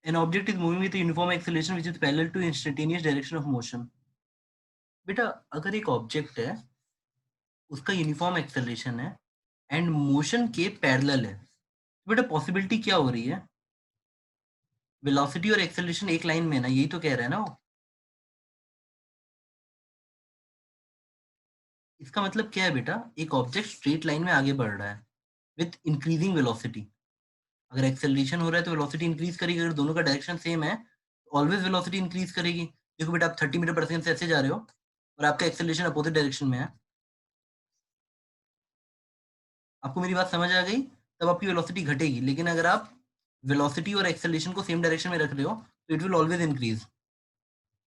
An object is moving with a uniform acceleration which is parallel to instantaneous direction of motion. बेटा अगर एक object है, उसका uniform acceleration है and motion के पैरेलल है, तो बेटा पॉसिबिलिटी क्या हो रही है? वेलोसिटी और एक्सेलरेशन एक लाइन में है ना, यही तो कह रहा है ना वो। इसका मतलब क्या है बेटा? एक ऑब्जेक्ट स्ट्रेट लाइन में आगे बढ़ रहा है विथ इंक्रीजिंग वेलोसिटी। अगर एक्सेलरेशन हो रहा है तो वेलोसिटी इंक्रीज करेगी, अगर दोनों का डायरेक्शन सेम है तो ऑलवेज वेलोसिटी इंक्रीज करेगी। देखो बेटा, आप 30 मीटर पर सेकंड से ऐसे जा रहे हो और आपका एक्सेलरेशन अपोजिट डायरेक्शन में है। आपको मेरी बात समझ आ गई? तब आपकी वेलोसिटी घटेगी, लेकिन अगर आप वेलोसिटी और एक्सेलरेशन को सेम डायरेक्शन में रख रहे हो तो इट विल ऑलवेज इंक्रीज।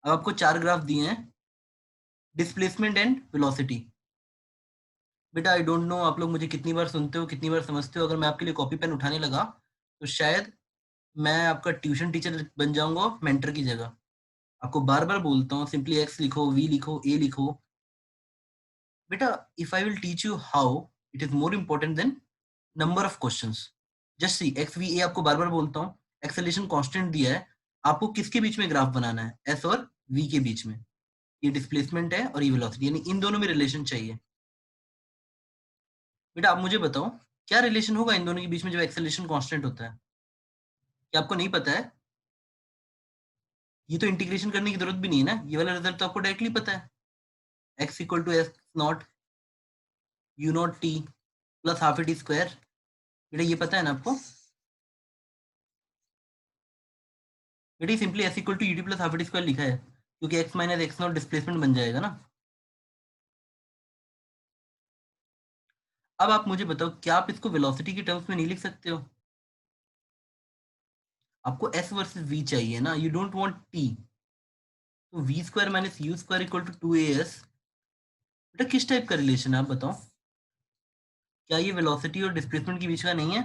अब आपको 4 ग्राफ दिए हैं, डिस्प्लेसमेंट एंड वेलोसिटी। बेटा आई डोंट नो आप लोग मुझे कितनी बार सुनते हो, कितनी बार समझते हो। अगर मैं आपके लिए कॉपी पेन उठाने लगा तो शायद मैं आपका ट्यूशन टीचर बन जाऊंगा मेंटर की जगह। आपको बार-बार बोलता हूँ, सिंपली एक्स लिखो, वी लिखो, ए लिखो। बेटा if I will teach you how, it is more important than number of questions. Just see x v a, आपको बार-बार बोलता हूँ। एक्सेलरेशन कांस्टेंट दिया है, आपको किसके बीच में ग्राफ बनाना है? एस और वी के बीच में। ये डिस्प्लेसमेंट है और ये वेलोसिटी, यानी इन दोनों में रिलेशन चाहिए। बेटा आप मुझे बताओ, क्या रिलेशन होगा इन दोनों के बीच में जब एक्सेलरेशन कांस्टेंट होता है? क्या आपको नहीं पता है? ये तो इंटीग्रेशन करने की जरूरत भी नहीं है ना, ये वाला रिजल्ट तो आपको डायरेक्टली पता है। X equal to s naught u naught t plus half a t square. बेटा ये पता है ना आपको? बेटा simply s equal to u t plus half a t square लिखा है, क्योंकि x minus x naught displacement बन जाएगा ना। अब आप मुझे बताओ, क्या आप इसको वेलोसिटी के टर्म्स में नहीं लिख सकते हो? आपको एस वर्सेस वी चाहिए ना, यू डोंट वांट टी। तो v square minus u square equal to 2as। बेटा किस टाइप का रिलेशन है आप बताओ? क्या ये वेलोसिटी और डिस्प्लेसमेंट के बीच का नहीं है?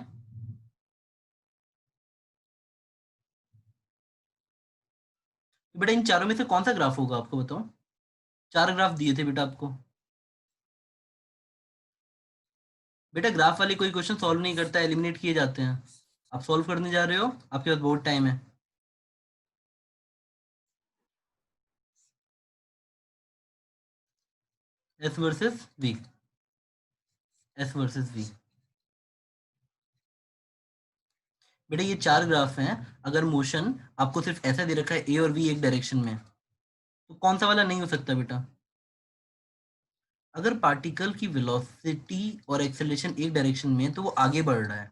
तो बेटा इन चारों में से कौन सा ग्राफ होगा आपको बताओ? 4 ग्राफ दिए थे बेटा आपको। बेटा ग्राफ वाले कोई क्वेश्चन सॉल्व नहीं करता, एलिमिनेट किए जाते हैं। आप सॉल्व करने जा रहे हो, आपके पास बहुत टाइम है। S versus v, s versus v. बेटा ये 4 ग्राफ हैं, अगर मोशन आपको सिर्फ ऐसा दे रखा है ए और वी एक डायरेक्शन में, तो कौन सा वाला नहीं हो सकता बेटा? अगर पार्टिकल की वेलोसिटी और एक्सेलरेशन एक डायरेक्शन में है तो वो आगे बढ़ रहा है,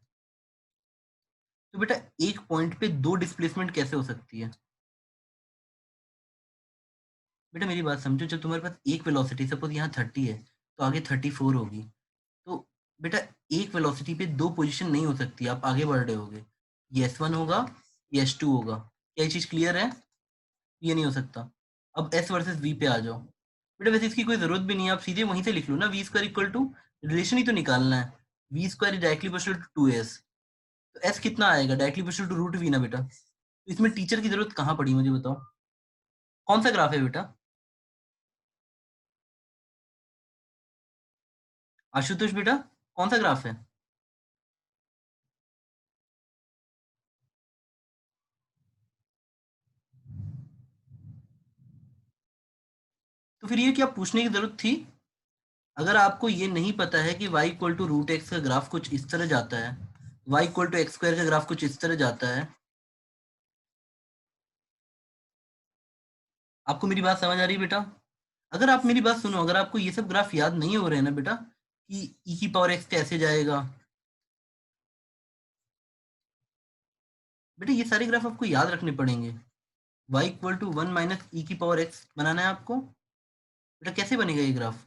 तो बेटा एक पॉइंट पे दो डिस्प्लेसमेंट कैसे हो सकती है? बेटा मेरी बात समझो, जब तुम्हारे पास एक वेलोसिटी, सपोज यहाँ 30 है तो आगे 34 होगी, तो बेटा एक वेलोसिटी पे दो पोजीशन नहीं हो सकती, आप आगे बढ़ रहे होगे। ये S1 होगा, ये S2 होगा। क्या ये चीज क्लियर है? ये नहीं हो सकता। अब S वर्सेस V पे आ जाओ। बेटा वैसे इसकी कोई जरूरत भी नहीं है, आप सीधे वहीं से लिख लो ना, v square equal to, relation ही तो निकालना है। V square is directly proportional to 2s। तो S कितना आएगा? Directly proportional to root v ना बेटा। तो इसमें टीचर की जरूरत कहाँ पड़ी मुझे बताओ? कौन सा ग्राफ है बेटा? आशुतोष बेटा, कौन सा ग्राफ है? तो फिर ये क्या पूछने की जरूरत थी? अगर आपको ये नहीं पता है कि y equal to root x का ग्राफ कुछ इस तरह जाता है, y equal to x square का ग्राफ कुछ इस तरह जाता है, आपको मेरी बात समझ आ रही है बेटा? अगर आप मेरी बात सुनो, अगर आपको ये सब ग्राफ याद नहीं हो रहे हैं ना बेटा, कि ई की पावर एक्स कैसे जाएगा, बेटा ये सारे ग्राफ आपको याद रखने पड़ेंगे। y इक्वल टू 1 माइनस ई की पावर एक्स बनाना है आपको। बेटा कैसे बनेगा ये ग्राफ?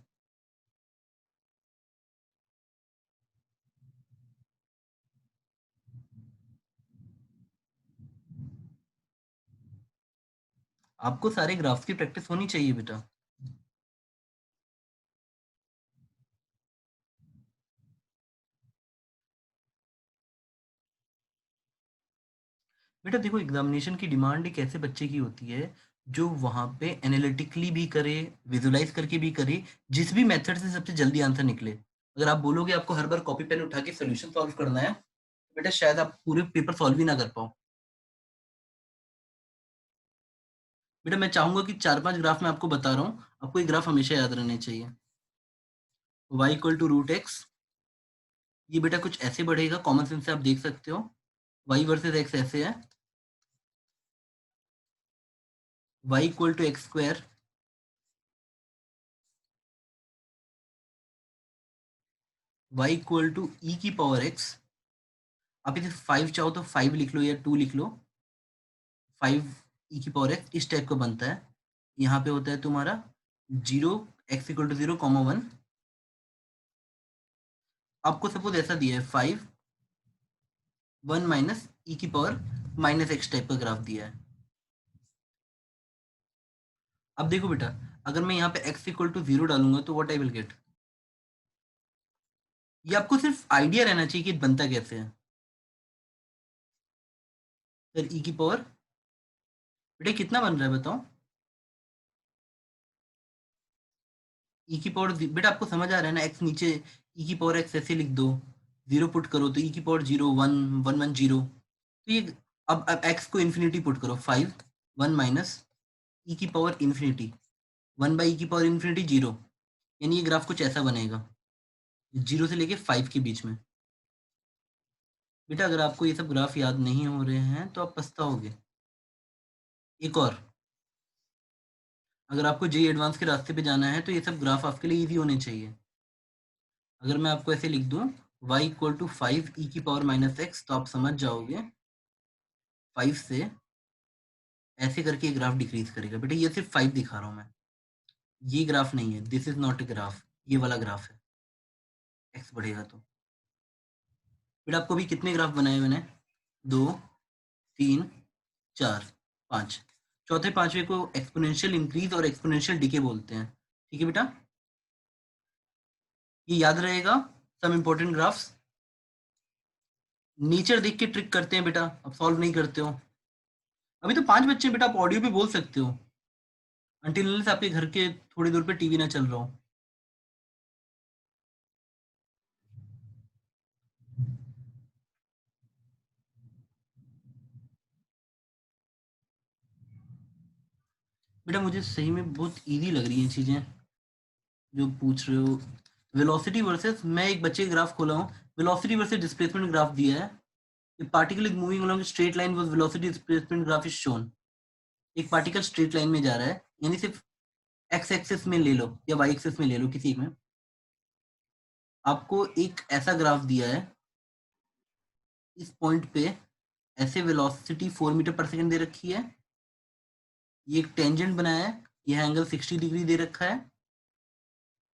आपको सारे ग्राफ की प्रैक्टिस होनी चाहिए बेटा। बेटा देखो, एग्जामिनेशन की डिमांड एक ऐसे बच्चे की होती है जो वहां पे एनालिटिकली भी करे, विजुलाइज करके भी करे, जिस भी मेथड से सबसे जल्दी आंसर निकले। अगर आप बोलोगे आपको हर बार कॉपी पेन उठा के सोल्यूशन सॉल्व करना है, तो बेटा शायद आप पूरे पेपर सॉल्व ही ना कर पाओ। बेटा मैं चाहूंगा कि 4-5 ग्राफ मैं आपको बता रहा हूँ, आपको ये ग्राफ हमेशा याद रहने चाहिए। y equal to root x, ये बेटा कुछ ऐसे बढ़ेगा, कॉमन सेंस से आप देख सकते हो। y वर्सेस x ऐसे है, y equal to x square, y equal to e की पावर x। आप इसे 5 चाहो तो 5 लिख लो या 2 लिख लो। 5 ई की पावर x इस टाइप का बनता है। यहाँ पे होता है तुम्हारा 0, x इक्वल टू 0, 1। आपको सपोज ऐसा दिया है 5, 1 माइनस ई की पावर माइनस एक्स टाइप का ग्राफ दिया है। अब देखो बेटा, अगर मैं यहाँ पे x इक्वल टू 0 डालूंगा तो व्हाट आई विल गेट। ये आपको सिर्फ आइडिया रहना चाहिए कि बनता कैसे है। सर ई की पावर बेटा कितना बन रहा है बताओ। ई की पावर बेटा आपको समझ आ रहा है ना, एक्स नीचे ई की पावर एक्स ऐसे लिख दो, 0 पुट करो तो ई की पावर 0, 1, 1 1 0। तो ये अब एक्स को इन्फिनिटी पुट करो, 5, 1 माइनस ई की पावर इन्फिनिटी, 1 बाई ई की पावर इन्फिनिटी 0। यानी ये ग्राफ कुछ ऐसा बनेगा, 0 से लेके 5 के बीच में। बेटा अगर आपको ये सब ग्राफ याद नहीं हो रहे हैं तो आप पछताओगे। एक और, अगर आपको जेई एडवांस के रास्ते पे जाना है तो ये सब ग्राफ आपके लिए इजी होने चाहिए। अगर मैं आपको ऐसे लिख दूं y इक्वल टू 5 ई की पावर माइनस एक्स, तो आप समझ जाओगे 5 से ऐसे करके ये ग्राफ डिक्रीज करेगा। बेटा ये सिर्फ 5 दिखा रहा हूँ मैं, ये ग्राफ नहीं है, this is not a graph, ये वाला ग्राफ है। एक्स बढ़ेगा तो बेटा आपको भी कितने ग्राफ बनाए मैंने, 2, 3, 4, 5। चौथे पांचवे को एक्सपोनेंशियल इंक्रीज और एक्सपोनेंशियल डिके बोलते हैं। ठीक है बेटा, ये याद रहेगा। सम इंपॉर्टेंट ग्राफ्स नेचर देख के ट्रिक करते हैं बेटा, अब सॉल्व नहीं करते हो। अभी तो 5 बच्चे हैं बेटा, आप ऑडियो भी बोल सकते हो अंटिल से आपके घर के थोड़ी दूर पे टीवी ना चल रहा हो। बेटा मुझे सही में बहुत इजी लग रही हैं चीजें जो पूछ रहे हो। वेलोसिटी वर्सेस, मैं एक बच्चे का ग्राफ खोला हूँ, वेलोसिटी वर्सेस डिस्प्लेसमेंट ग्राफ दिया है। A particle is moving along a straight line whose velocity displacement graph is shown। एक पार्टिकल स्ट्रेट लाइन में जा रहा है, यानी सिर्फ एक्स एक्सिस में ले लो या वाई एक्सिस में ले लो, किसी एक में। आपको एक ऐसा ग्राफ दिया है, इस पॉइंट पे ऐसे वेलोसिटी 4 मीटर पर सेकंड दे रखी है, ये एक टेंजेंट बनाया है, यह एंगल 60 डिग्री दे रखा है,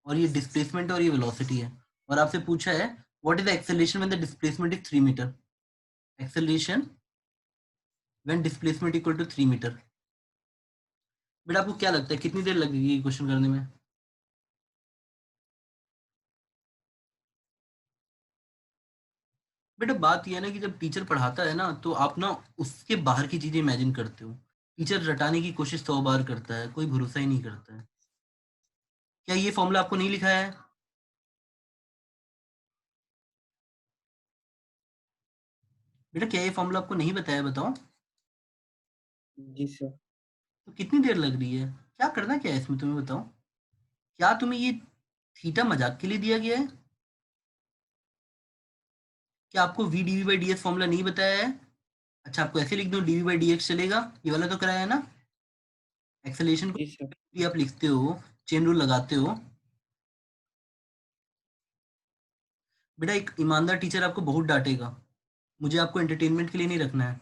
और ये डिस्प्लेसमेंट और ये वेलोसिटी है। और आपसे पूछा है what is the acceleration when the displacement is 3 metre. Acceleration when displacement equal to 3 metre. बेटा आपको क्या लगता है कितनी देर लगेगी क्वेश्चन करने में। बेटा बात यह है ना कि जब टीचर पढ़ाता है ना तो आप ना उसके बाहर की चीजें इमेजिन करते हो। टीचर रटाने की कोशिश 100 बार करता है, कोई भरोसा ही नहीं करता है। क्या ये फॉर्मूला आपको नहीं लिखा है। बेटा क्या ये फॉर्मूला आपको नहीं बताया, बताओ। जी सर। तो कितनी देर लग रही है, क्या करना क्या है इसमें तुम्हें बताओ। क्या तुम्हें ये थीटा मजाक के लिए दिया गया है। क्या आपको v d v by d s formula नहीं बताया है। अच्छा आपको ऐसे लिख दो डीवी बाई डी एक्स चलेगा, ये वाला तो कराया है ना। एक्सेलेरेशन को जी सर। भी आप लिखते हो, चेन रूल लगाते हो। बेटा एक ईमानदार टीचर आपको बहुत डांटेगा, मुझे आपको एंटरटेनमेंट के लिए नहीं रखना है।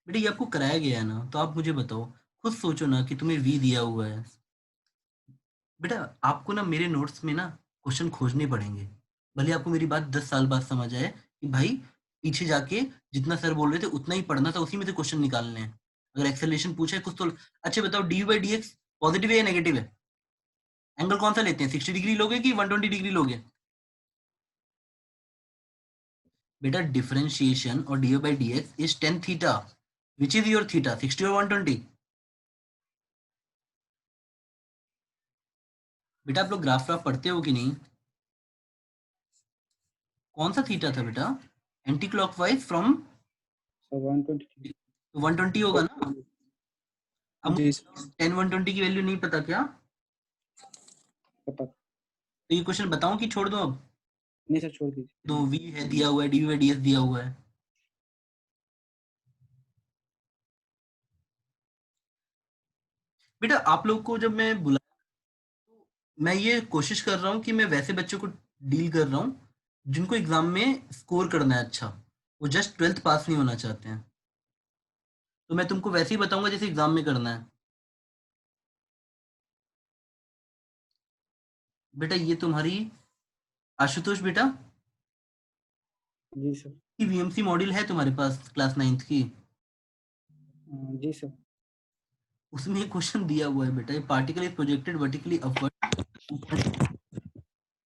बेटा ये आपको कराया गया है ना, तो आप मुझे बताओ, खुद सोचो ना कि तुम्हें वी दिया हुआ है। बेटा आपको ना मेरे नोट्स में ना क्वेश्चन खोजने पड़ेंगे, भले आपको मेरी बात 10 साल बाद समझ आए कि भाई पीछे जाके जितना सर बोल रहे थे उतना ही पढ़ना था, उसी में से क्वेश्चन निकालने हैं। अगर एक्सेलरेशन पूछा है कुछ तो अच्छा बताओ, D by D x positive है या नेगेटिव है। एंगल कौन सा लेते हैं, 60 डिग्री लोगे कि 120 डिग्री लोगे। बेटा डिफरेंशिएशन और D by D x is tan theta, which is your theta, 60 और 120। बेटा आप लोग ग्राफ ग्राफ पढ़ते हो कि नहीं। कौन सा थीटा था बेटा, एंटी क्लॉकवाइज फ्रॉम। सर 120। तो 120 होगा ना। अब जी मुझे सर। 10 120 की वैल्यू नहीं पता क्या? पता। तो ये क्वेश्चन बताऊं कि छोड़ दूं अब? नहीं सर, छोड़ दीजिए। तो v है दिया हुआ है, dv बाई ds दिया हुआ है। बेटा आप लोग को जब मैं बुला, मैं ये कोशिश कर रहा हूँ कि मैं वैसे बच्चों को डील कर रहा हूँ जिनको एग्जाम में स्कोर करना है अच्छा, वो जस्ट 12th पास नहीं होना चाहते हैं। तो मैं तुमको वैसे ही बताऊंगा जैसे एग्जाम में करना है। बेटा ये तुम्हारी, आशुतोष बेटा, जी सर। की वीएमसी मॉड्यूल है तुम्हारे पास क्लास 9th की? जी सर। उसमें एक क्वेश्चन दिया हुआ है बेटा, particle is projected vertically upward,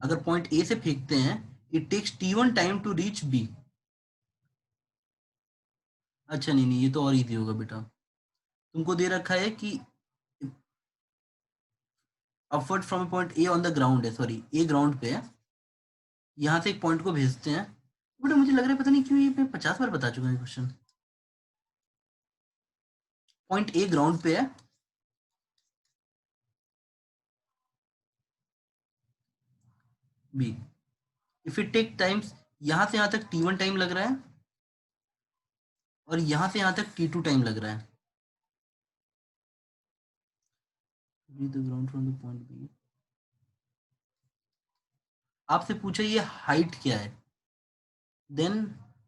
अगर पॉइंट ए से फेंकते हैं, it takes t1 time to reach B. अच्छा नहीं नहीं, ये तो और इजी होगा बेटा। तुमको दे रखा है कि upward from point A on the ground है, सॉरी ए ग्राउंड पे है, यहाँ से एक पॉइंट को भेजते हैं। बेटा मुझे लग रहा है पता नहीं क्यों ये मैं 50 बार बता चुका हूँ क्वेश्चन। पॉइंट ए ग्राउंड पे है, B, if it take times, यहाँ से यहाँ तक t1 टाइम लग रहा है और यहाँ से यहाँ तक t2 टाइम लग रहा है। The ground from the point B, आपसे पूछा ये हाइट क्या है, then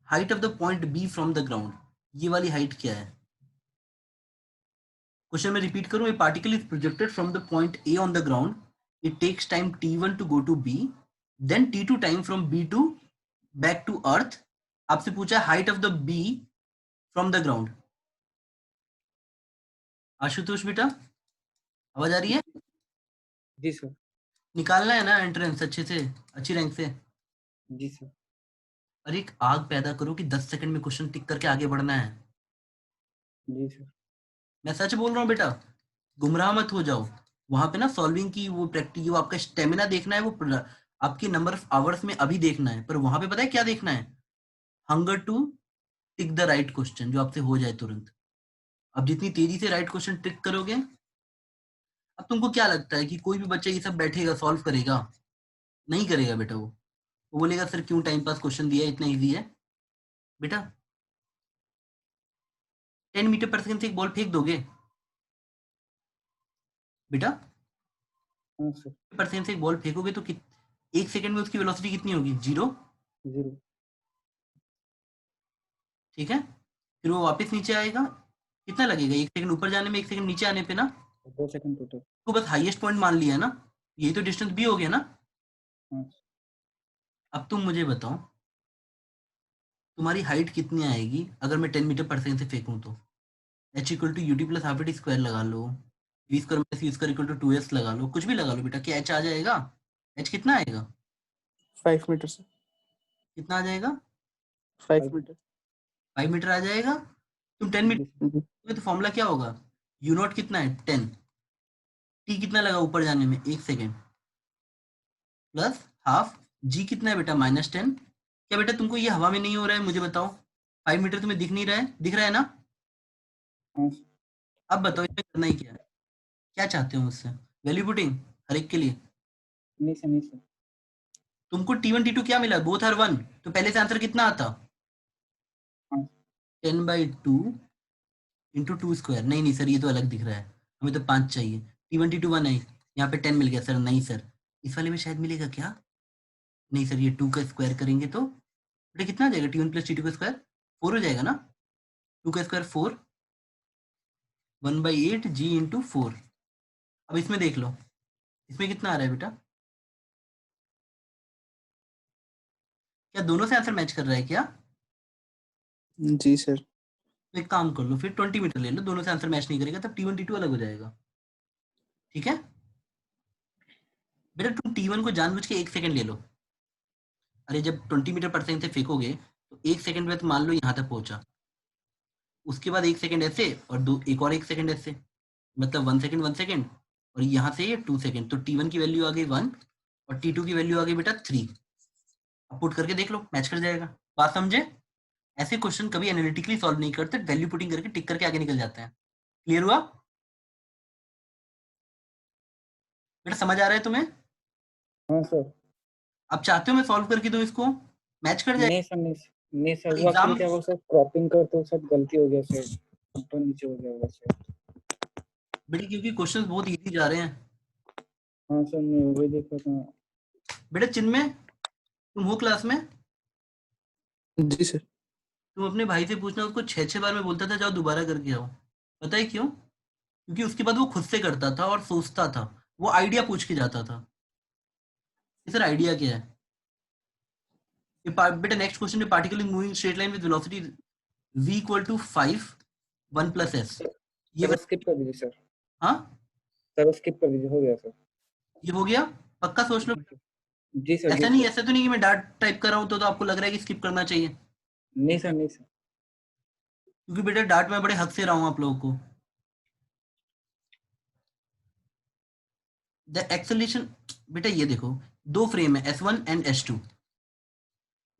height of the point B from the ground, ये वाली हाइट क्या है? क्वेश्चन में रिपीट करूं, a particle is projected from the point A on the ground, it takes time t1 to go to B, then t2 time from B to back to earth. आपसे पूछा height of the B from the ground. Ashutosh बेटा, आवाज आ रही है? जी sir. निकालना है ना entrance अच्छे से, अच्छी रैंक से। जी सर। अरे एक आग पैदा करो कि 10 सेकंड में क्वेश्चन टिक करके आगे बढ़ना है। जी सर। मैं सच बोल रहा हूँ बेटा, गुमराह मत हो जाओ। वहां पे ना सॉल्विंग की वो प्रैक्टिस, वो आपका स्टेमिना देखना है, वो आपके नंबर ऑफ आवर्स में अभी देखना है, पर वहां पे पता है क्या देखना है? Hunger to tick the right question, जो आपसे हो जाए तुरंत। अब जितनी तेजी से राइट क्वेश्चन टिक करोगे, अब तुमको क्या लगता है कि कोई भी बच्चा ये सब बैठेगा सॉल्व करेगा? नहीं करेगा बेटा। वो बोलेगा सर क्यों टाइम पास क्वेश्चन दिया है, इतना इजी है। बेटा 10 मीटर पर सेकंड से एक बॉल फेंक दोगे बेटा? हाँ सर। पर सेकंड से एक बॉल फेंकोगे तो एक सेकंड में उसकी वेलोसिटी कितनी होगी? 0। 0। ठीक है, फिर वो वापस नीचे आएगा, कितना लगेगा? 1 सेकंड ऊपर जाने में, 1 सेकंड नीचे आने पे ना। 2 सेकंड टोटल। तो बस हाईएस्ट पॉइंट मान लिया ना, यही तो डिस्टेंस भी हो गया ना। हाँ। अब तुम मुझे बताओ तुम्हारी हाइट कितनी आएगी अगर मैं 10 मीटर पर सेकंड से फेंकूं तो? H equal to u t plus half t square लगा लो, v square minus v square equal to 2s लगा लो, कुछ भी लगा लो बेटा, क्या एच आ जाएगा? एच कितना आएगा? 5 मीटर सर। कितना आ जाएगा? 5 मीटर। 5 मीटर आ जाएगा। तुम 10 मीटर जी। तो फॉर्मूला क्या होगा? यू नॉट कितना है? 10। टी कितना लगा ऊपर जाने में? 1 सेकेंड, प्लस हाफ, जी कितना है बेटा? -10। क्या बेटा तुमको ये हवा में नहीं हो रहा है? मुझे बताओ, 5 मीटर तुम्हें दिख नहीं रहा है? दिख रहा है ना? हाँ। अब बताओ इसमें करना ही क्या है? क्या चाहते हो मुझसे? वैल्यू पुटिंग हर एक के लिए? नहीं सर, नहीं सर। तुमको T1 T2 क्या मिला? बोथ आर 1, तो पहले से आंसर कितना आता? हाँ। 10/2 इंटू 2 स्क्वायर। नहीं नहीं सर, ये तो अलग दिख रहा है, हमें तो 5 चाहिए। T1 T2 1 है, यहाँ पे 10 मिल गया सर। नहीं सर, इस वाले में शायद मिलेगा क्या? नहीं सर, ये 2 का स्क्वायर करेंगे तो बेटा कितना आ जाएगा? T1 प्लस T2 का स्क्वायर 4 हो जाएगा ना। 2 का स्क्वायर 4, 1/8 जी इंटू 4। अब इसमें देख लो, इसमें कितना आ रहा है बेटा? क्या दोनों से आंसर मैच कर रहा है क्या? जी सर। तो एक काम कर लो, फिर 20 मीटर ले लो, दोनों से आंसर मैच नहीं करेगा तब T1 T2 अलग हो जाएगा। ठीक है बेटा, तुम T1 को जानबूझ के 1 सेकंड ले लो। अरे जब 20 मीटर पर सेकंड से फेंकोगे तो 1 सेकंड में तो मान लो यहाँ तक पहुंचा, उसके बाद 1 सेकंड ऐसे और दो, एक और 1 सेकंड ऐसे, मतलब 1 सेकंड 1 सेकंड, और यहाँ से 2 सेकंड, तो T1 की वैल्यू आ गई 1 और T2 की वैल्यू आ गई बेटा 3। अब पुट करके देख लो, मैच कर जाएगा। बात समझे? ऐसे क्वेश्चन कभी एनालिटिकली सॉल्व नहीं करते, वैल्यू पुटिंग करके टिक करके आगे निकल जाते हैं। क्लियर हुआ बेटा? समझ आ रहा है तुम्हें? हाँ सर। अब चाहते हो मैं सॉल्व करके दूं इसको, मैच कर जाए नहीं सर, नहीं सर, नहीं सर, वो एग्जाम। एक्चुअली क्या हुआ सर, क्रॉपिंग करते वक्त गलती हो गया सर, ऊपर नीचे हो गया होगा सर। बेटा क्योंकि क्वेश्चंस बहुत इजी जा रहे हैं। हाँ सर, मैं वही देख रहा था। बेटा चिन्मय, तुम हो क्लास में? जी सर। तुम अपने भाई से पूछना, उसको 6-6 बार मैं बोलता था जाओ दोबारा करके आओ। पता है क्यों? क्योंकि उसके बाद वो खुद से करता था और सोचता था, वो आइडिया पूछ के जाता था कि सर आइडिया क्या है। बेटा नेक्स्ट क्वेश्चन है, particle in moving straight line with velocity v equal to 5 1 plus s। Sir ये सर स्किप कर दीजिए सर। हाँ सर स्किप कर दीजिए, हो गया सर। ये हो गया, पक्का सोच लो। जी सर, जी ऐसा नहीं, सर। ऐसा तो नहीं कि मैं डाट टाइप कर रहा हूँ तो आपको लग रहा है कि स्किप करना चाहिए, नहीं सर, नहीं सर। क्योंकि बेटा डाट में बड़े हक से रहा हूँ आप लोगों को। द एक्सेलरेशन, बेटा ये देखो, दो फ्रेम है S1 एंड S2,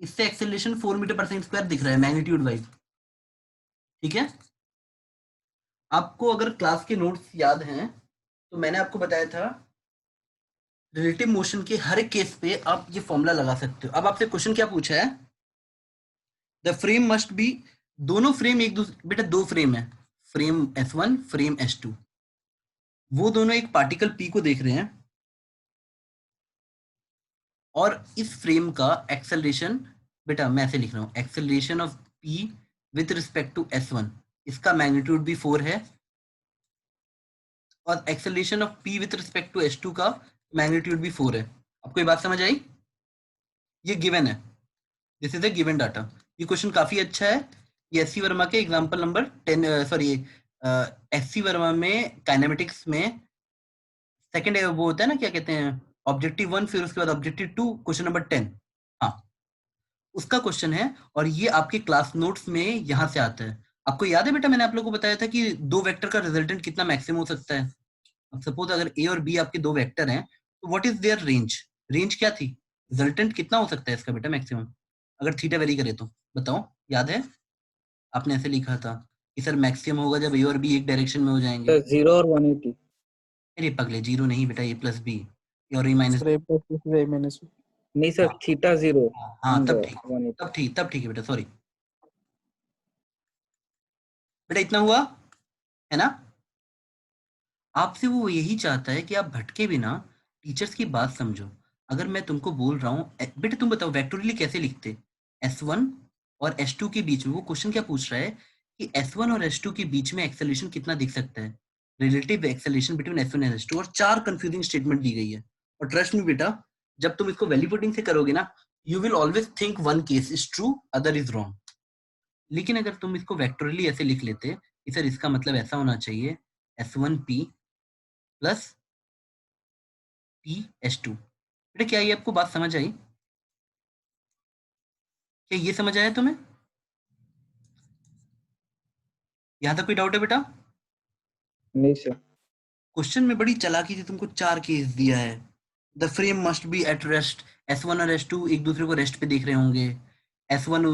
इससे एक्सेलरेशन 4 मीटर पर सेकंड स्क्वायर दिख रहा है मैग्नीट्यूड वाइज। ठीक है, आपको अगर क्लास के नोट्स याद हैं तो मैंने आपको बताया था रिलेटिव मोशन के हर एक केस पे आप ये फॉर्मूला लगा सकते हो। अब आपसे क्वेश्चन क्या पूछा है, द फ्रेम मस्ट बी, दोनों फ्रेम एक दूसरे, बेटा दो फ्रेम है, फ्रेम S1 फ्रेम S2, वो दोनों एक पार्टिकल P को देख रहे हैं और इस फ्रेम का एक्सेलरेशन, बेटा मैं ऐसे लिख रहा हूँ, acceleration of P with respect to S1, इसका मैग्नीट्यूड भी 4 है, और acceleration of P with respect to S2 का मैग्नीट्यूड भी 4 है। आपको ये बात समझ आई? ये गिवन है, this is a given data. ये क्वेश्चन काफी अच्छा है, ये एस सी वर्मा के example number 10, sorry S C Verma में काइनेमेटिक्स में सेकंड वो होता है ना, क्या कहते हैं, ऑब्जेक्टिव 1 फिर उसके बाद ऑब्जेक्टिव 2, क्वेश्चन नंबर 10, हाँ उसका क्वेश्चन है। और ये आपके क्लास नोट्स में यहाँ से आता है। आपको याद है बेटा मैंने आप लोगों को बताया था कि दो वेक्टर का रिजल्टेंट कितना मैक्सिमम हो सकता है। अब सपोज अगर ए और बी आपके दो वेक्टर हैं तो what is their range, range क्या थी, रिजल्टेंट कितना हो सकता है इसका बेटा मैक्सिमम, अगर थीटा वेरी करे तो बताओ, याद है? आपने ऐसे लिखा था कि सर मैक्सिमम होगा जब ए और बी एक डायरेक्शन में हो जाएंगे। सर 0 और 180। अरे पगले, जीरो नहीं बेटा, ए प्लस बी, और ए माइनस। सर ए प्लस ए माइनस। नहीं सर, हाँ थीटा 0 हाँ, एंड तब ठीक, 180। तब ठीक है बेटा, सॉरी बेटा, इतना हुआ है ना? आपसे वो यही चाहता है कि आप भटके बिना टीचर्स की बात समझो। अगर मैं तुमको बोल रहा हूँ बेटा तुम बताओ वेक्टोरियली कैसे लिखते, S1 और S2 के बीच में, वो क्वेश्चन क्या पूछ रहा है कि S1 और S2 के बीच में एक्सेलरेशन कितना दिख सकता है, relative acceleration between S1 and S2, और 4 कंफ्यूजिंग स्टेटमेंट दी गई है। और ट्रस्ट मी बेटा, जब तुम इसको वैल्यू पुटिंग से करोगे ना, you will always think one case is true other is wrong. लेकिन अगर तुम इसको वेक्टोरियली ऐसे लिख लेते कि सर इसका मतलब ऐसा होना चाहिए, S1P प्लस PS2, बेटा क्या ये आपको बात समझ आई? क्या ये समझ आया तुम्हें? यहां तक कोई डाउट है बेटा? नहीं सर। क्वेश्चन में बड़ी चालाकी से तुमको 4 केस दिया है। The frame must be at rest, S1 और S2 एक दूसरे को रेस्ट पे देख रहे होंगे, S1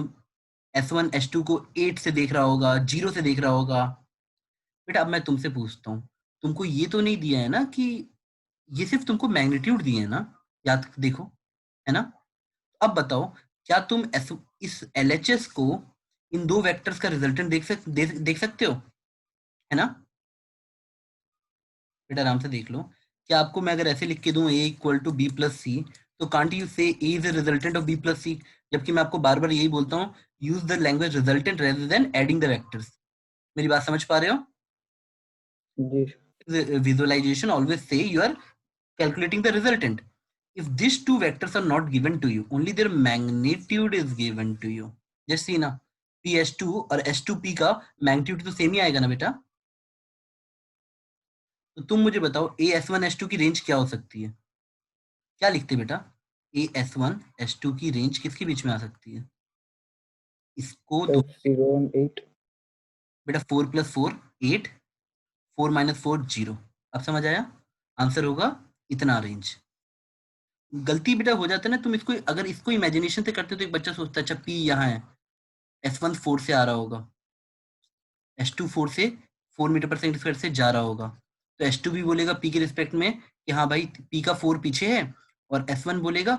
S1 S2 को 8 से देख रहा होगा, 0 से देख रहा होगा। बेटा अब मैं तुमसे पूछता हूँ, तुमको ये तो नहीं दिया है ना कि, ये सिर्फ तुमको मैग्नीट्यूड दिए है ना, याद देखो, है ना? अब बताओ, क्या तुम इस LHS को इन दो वेक्टर्स का रिजल्टेंट देख सकते हो, है ना? बेटा आराम से देख लो। क्या आपको मैं अगर ऐसे लिख के दूं A equal to B plus C, तो कांट यू से A is a resultant of B plus C? जबकि मैं आपको बार बार यही बोलता हूँ, use the language resultant rather than adding the vectors. मेरी बात समझ पा रहे हो? जी Visualization always say you are calculating the resultant. If these two vectors are not given to you, only their magnitude is given to you. Just see ना, PS2 और S2P का magnitude तो सेम ही आएगा ना बेटा? तो तुम मुझे बताओ A S1 S2 की रेंज क्या हो सकती है? क्या लिखते बेटा? A S1 S2 की रेंज किसके बीच में आ सकती है? इसको सर, दो 0 और 8। बेटा, 4 + 4 8, 4 - 4 0। अब समझ आया? आंसर होगा इतना रेंज। गलती बेटा हो जाता है ना, तुम इसको अगर इसको इमेजिनेशन से करते हो तो एक बच्चा सोचता है अच्छा P यहाँ है, S1 4 से आ रहा होगा, S2 4 से 4 मीटर पर सेकंड स्क्वायर से जा रहा होगा, तो S2 भी बोलेगा P के रिस्पेक्ट में कि हाँ भाई P का 4 पीछे है, और S1 बोलेगा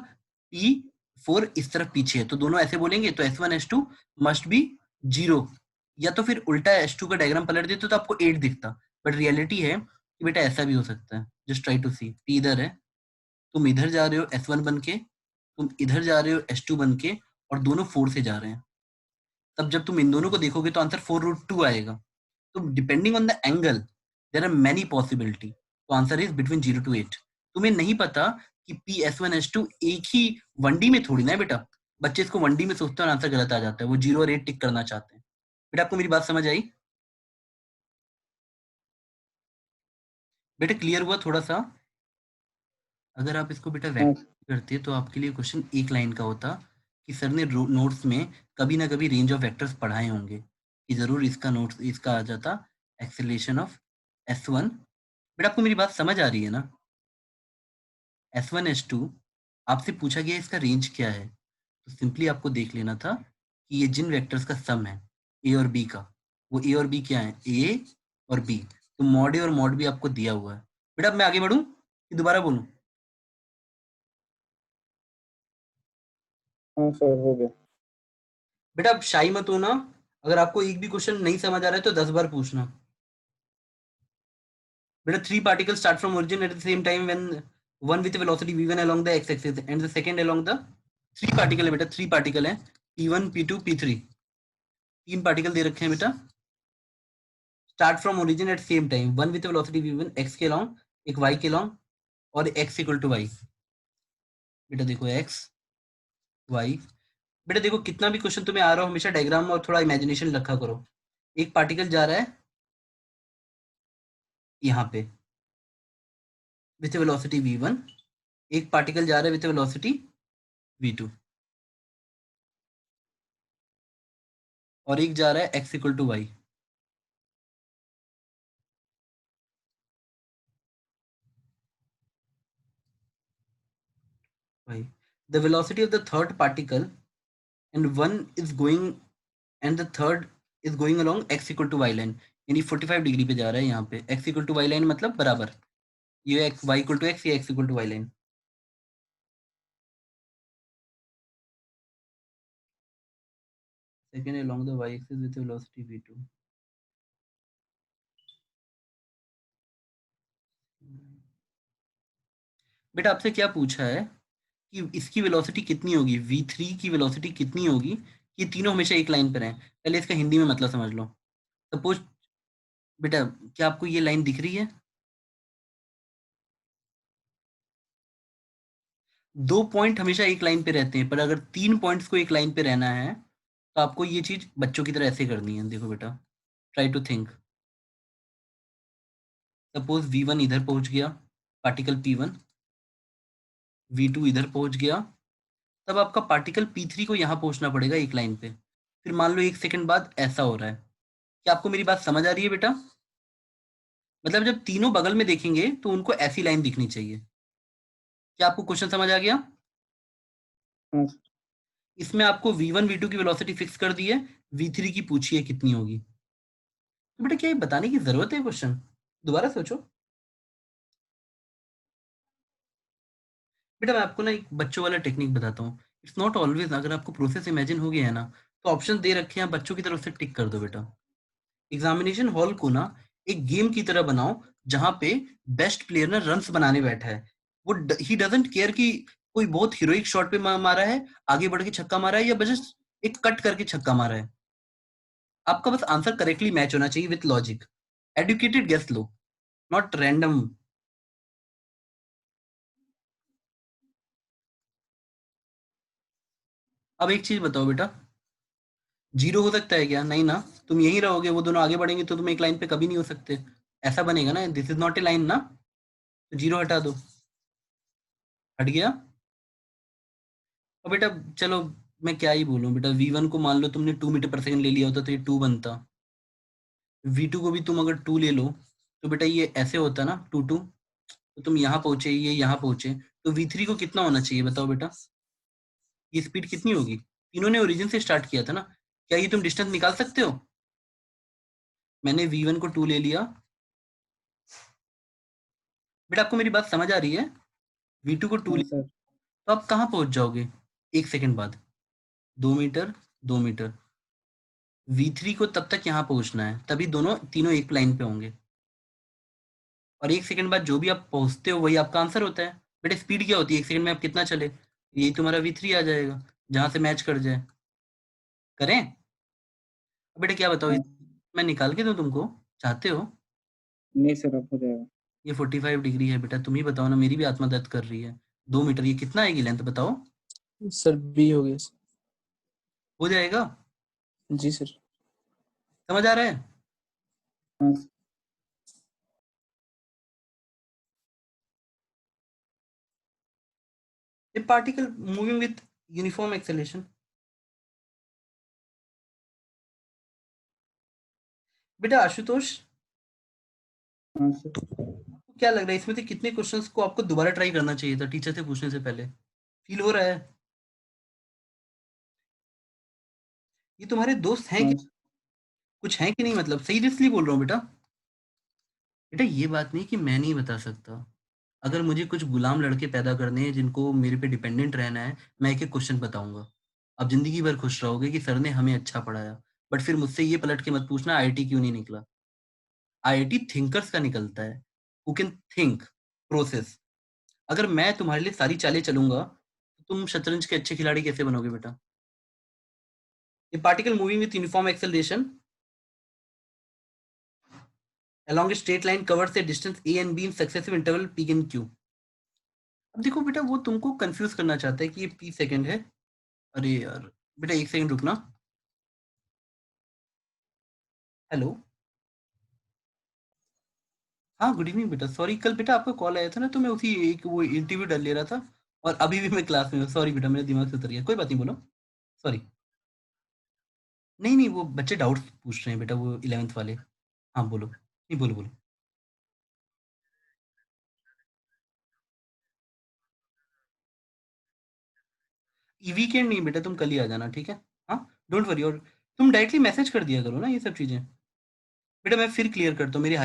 P4 इस तरफ पीछे है, तो दोनों ऐसे बोलेंगे, तो S1 S2 मस्ट बी 0, या तो फिर उल्टा S2 का डायग्राम पलट देते तो आपको 8 दिखता, बट रियलिटी है कि बेटा ऐसा भी हो सकता है। Just try to see, P इधर है, तुम इधर जा रहे हो S1 बन के, तुम इधर जा रहे हो S2 बन के, और दोनों 4 से जा रहे हैं, तब जब तुम इन दोनों को देखोगे तो आंसर 4√2 आएगा। तो depending on the angle there are many possibility, तो आंसर इज बिटवीन 0 to 8। तुम्हें नहीं पता कि PS1 S2 एक ही 1D में थोड़ी ना है बेटा, बच्चे इसको 1D में सोचते हैं और आंसर गलत आ जाता है, वो 0 और 8 टिक करना चाहते हैं। बेटा आपको मेरी बात समझ आई? बेटा क्लियर हुआ थोड़ा सा? अगर आप इसको बेटा हाँ वेक्टर करते तो आपके लिए क्वेश्चन एक लाइन का होता कि सर ने नोट्स में कभी ना कभी रेंज ऑफ वेक्टर्स पढ़ाए होंगे, कि जरूर इसका नोट्स इसका आ जाता एक्सेलरेशन ऑफ S1। बेटा आपको मेरी बात समझ आ रही है ना? S1 S2 आपसे पूछा गया इसका रेंज क्या है, तो सिंपली आपको देख लेना था कि ये जिन वेक्टर्स का सम है ए और बी का, वो ए और बी क्या है, ए और बी, तो मॉड ए और मॉड बी आपको दिया हुआ है। बेटा अब मैं आगे बढ़ूं कि दोबारा बोलूं? हाँ सर, हो गया। बेटा अब शाई मत होना, अगर आपको एक भी क्वेश्चन नहीं समझ आ रहा है तो 10 बार पूछना। बेटा three particles start from origin at the same time when one with velocity v1 along the x axis and the second along the three particle है बेटा, थ्री पार्टिकल है, p1 p2 p3, तीन पार्टिकल दे रखे हैं बेटा, start from origin at same time, one with velocity v1 x के long, एक y के लॉन्ग, और x इक्वल टू y। बेटा देखो x y, बेटा देखो कितना भी क्वेश्चन तुम्हें आ रहा हो हमेशा डायग्राम और थोड़ा इमेजिनेशन रखा करो। एक पार्टिकल जा रहा है यहाँ पे विथ वेलोसिटी v1, एक पार्टिकल जा रहा है विथ वेलोसिटी v2, और एक जा रहा है x equal to y। y the velocity of the third particle and one is going and the third is going along x equal to y line, यानी 45 डिग्री पे जा रहा है यहाँ पे, x equal to y line मतलब बराबर, ये x y equal to x, ये x equal to y line। second along the y axis with velocity v2। बेटा आपसे क्या पूछा है कि इसकी वेलोसिटी कितनी होगी, v3 की वेलोसिटी कितनी होगी, ये तीनों हमेशा एक लाइन पर हैं। पहले इसका हिंदी में मतलब समझ लो। सपोज बेटा क्या आपको ये लाइन दिख रही है? दो पॉइंट हमेशा एक लाइन पे रहते हैं, पर अगर तीन पॉइंट्स को एक लाइन पे रहना है तो आपको ये चीज बच्चों की तरह ऐसे करनी है। देखो बेटा, try to think. Suppose v1 इधर पहुंच गया, पार्टिकल p1, v2 इधर पहुंच गया, तब आपका पार्टिकल p3 को यहाँ पहुंचना पड़ेगा एक लाइन पे। फिर मान लो एक सेकंड बाद ऐसा हो रहा है। क्या आपको मेरी बात समझ आ रही है बेटा? मतलब जब तीनों बगल में देखेंगे तो उनको ऐसी लाइन दिखनी चाहिए। क्या आपको क्वेश्चन समझ आ गया? हाँ इसमें आपको v1 v2 की वेलोसिटी फिक्स कर दी है, v3 की पूछी है कितनी होगी। तो बेटा क्या ये बताने की जरूरत है क्वेश्चन? दोबारा सोचो। बेटा मैं आपको ना एक बच्चों वाला टेक्निक बताता हूँ। इट्स नॉट ऑलवेज, अगर आपको प्रोसेस इमेजिन हो गया है ना, तो ऑप्शन दे रखे हैं, बच्चों की तरफ से टिक कर दो बेटा। एग्जामिनेशन हॉल को ना एक गेम की तरह बनाओ, जहां पे बेस्ट प्लेयर ना रन्स बनाने बैठा है। वो ही डजंट केयर कि कोई बहुत हीरोइक शॉट पे मारा है, आगे बढ़ के छक्का मारा है, या बस एक कट करके छक्का मारा है। आपका बस आंसर करेक्टली मैच होना चाहिए विथ लॉजिक। एडुकेटेड गेस लो, नॉट रैंडम। अब एक चीज बताओ बेटा, जीरो हो सकता है क्या? नहीं ना। तुम यहीं रहोगे, वो दोनों आगे बढ़ेंगे तो तुम एक लाइन पे कभी नहीं हो सकते। ऐसा बनेगा ना, this is not a line ना, तो जीरो हटा दो। हट गया। और बेटा चलो, मैं क्या ही बोलूं बेटा, v1 को मान लो तुमने 2 मीटर पर सेकंड ले लिया होता तो ये 2 बनता, v2 को भी तुम अगर 2 ले लो तो बेटा ये ऐसे होता ना 2 2, तो तुम यहाँ पहुंचे, ये यहाँ पहुंचे, तो v3 को कितना होना चाहिए बताओ बेटा? ये स्पीड कितनी होगी? तीनों ने ओरिजिन से स्टार्ट किया था ना, क्या ये तुम डिस्टेंस निकाल सकते हो? मैंने v1 को 2 ले लिया। बेटा आपको मेरी बात समझ आ रही है? v2 को 2 हाँ ले, सर। तो आप कहाँ पहुंच जाओगे 1 सेकंड बाद? 2 मीटर, 2 मीटर। v3 को तब तक यहाँ पहुंचना है, तभी दोनों तीनों एक लाइन पे होंगे। और 1 सेकंड बाद जो भी आप पहुंचते हो वही आपका आंसर होता है। बेटा स्पीड क्या होती है 1 सेकंड में आप कितना चले? यही तुम्हारा v3 आ जाएगा, जहां से मैच कर जाए। करें? अब बेटा क्या बताओ, हाँ। मैं निकाल के दूं तुमको, चाहते हो? नहीं सर, अब हो जाएगा। ये 45 डिग्री है बेटा, तुम ही बताओ ना, मेरी भी आत्मा दर्द कर रही है। 2 मीटर, ये कितना आएगी लेंथ बताओ? सर बी हो गया सर। हो जाएगा? जी सर। समझ आ रहा है? हाँ। A particle moving with uniform acceleration. बेटा आशुतोष, हाँ सर। आपको क्या लग रहा है इसमें से कितने क्वेश्चंस को आपको दोबारा ट्राई करना चाहिए था टीचर से पूछने से पहले? फील हो रहा है? ये तुम्हारे दोस्त हैं हाँ कि कुछ हैं कि नहीं, मतलब सीरियसली बोल रहा हूँ बेटा। बेटा ये बात नहीं कि मैं नहीं बता सकता। अगर मुझे कुछ गुलाम लड़के पैदा करने हैं जिनको मेरे पे डिपेंडेंट रहना है, मैं एक एक क्वेश्चन बताऊंगा। आप जिंदगी भर खुश रहोगे कि सर ने हमें अच्छा पढ़ाया। बट फिर मुझसे ये पलट के मत पूछना आईआईटी क्यों नहीं निकला। आईआईटी थिंकर्स का निकलता है, हु कैन थिंक, प्रोसेस। अगर मैं तुम्हारे लिए सारी चालें चलूंगा तो तुम शतरंज के अच्छे खिलाड़ी कैसे बनोगे बेटा? ये particle moving with uniform acceleration along a straight line covers the distance a and b in successive interval p and q. अब देखो बेटा, वो तुमको कंफ्यूज करना चाहता है कि ये p सेकंड है। अरे यार, बेटा 1 सेकंड रुकना। हेलो। हाँ गुड इवनिंग बेटा, सॉरी कल बेटा आपका कॉल आया था ना, तो मैं उसी एक वो इंटरव्यू डाल ले रहा था। और अभी भी मैं क्लास में हूँ, सॉरी बेटा, मेरे दिमाग से उतर गया, कोई बात नहीं, बोलो। सॉरी। नहीं नहीं, वो बच्चे डाउट्स पूछ रहे हैं बेटा, वो 11th वाले। हाँ बोलो, नहीं बोलो बोलो। वीकेंड नहीं बेटा, तुम कल ही आ जाना, ठीक है? हाँ, डोंट वरी। और तुम डायरेक्टली मैसेज कर दिया करो ना ये सब चीज़ें। बेटा मैं फिर क्लियर करता हूँ, मेरी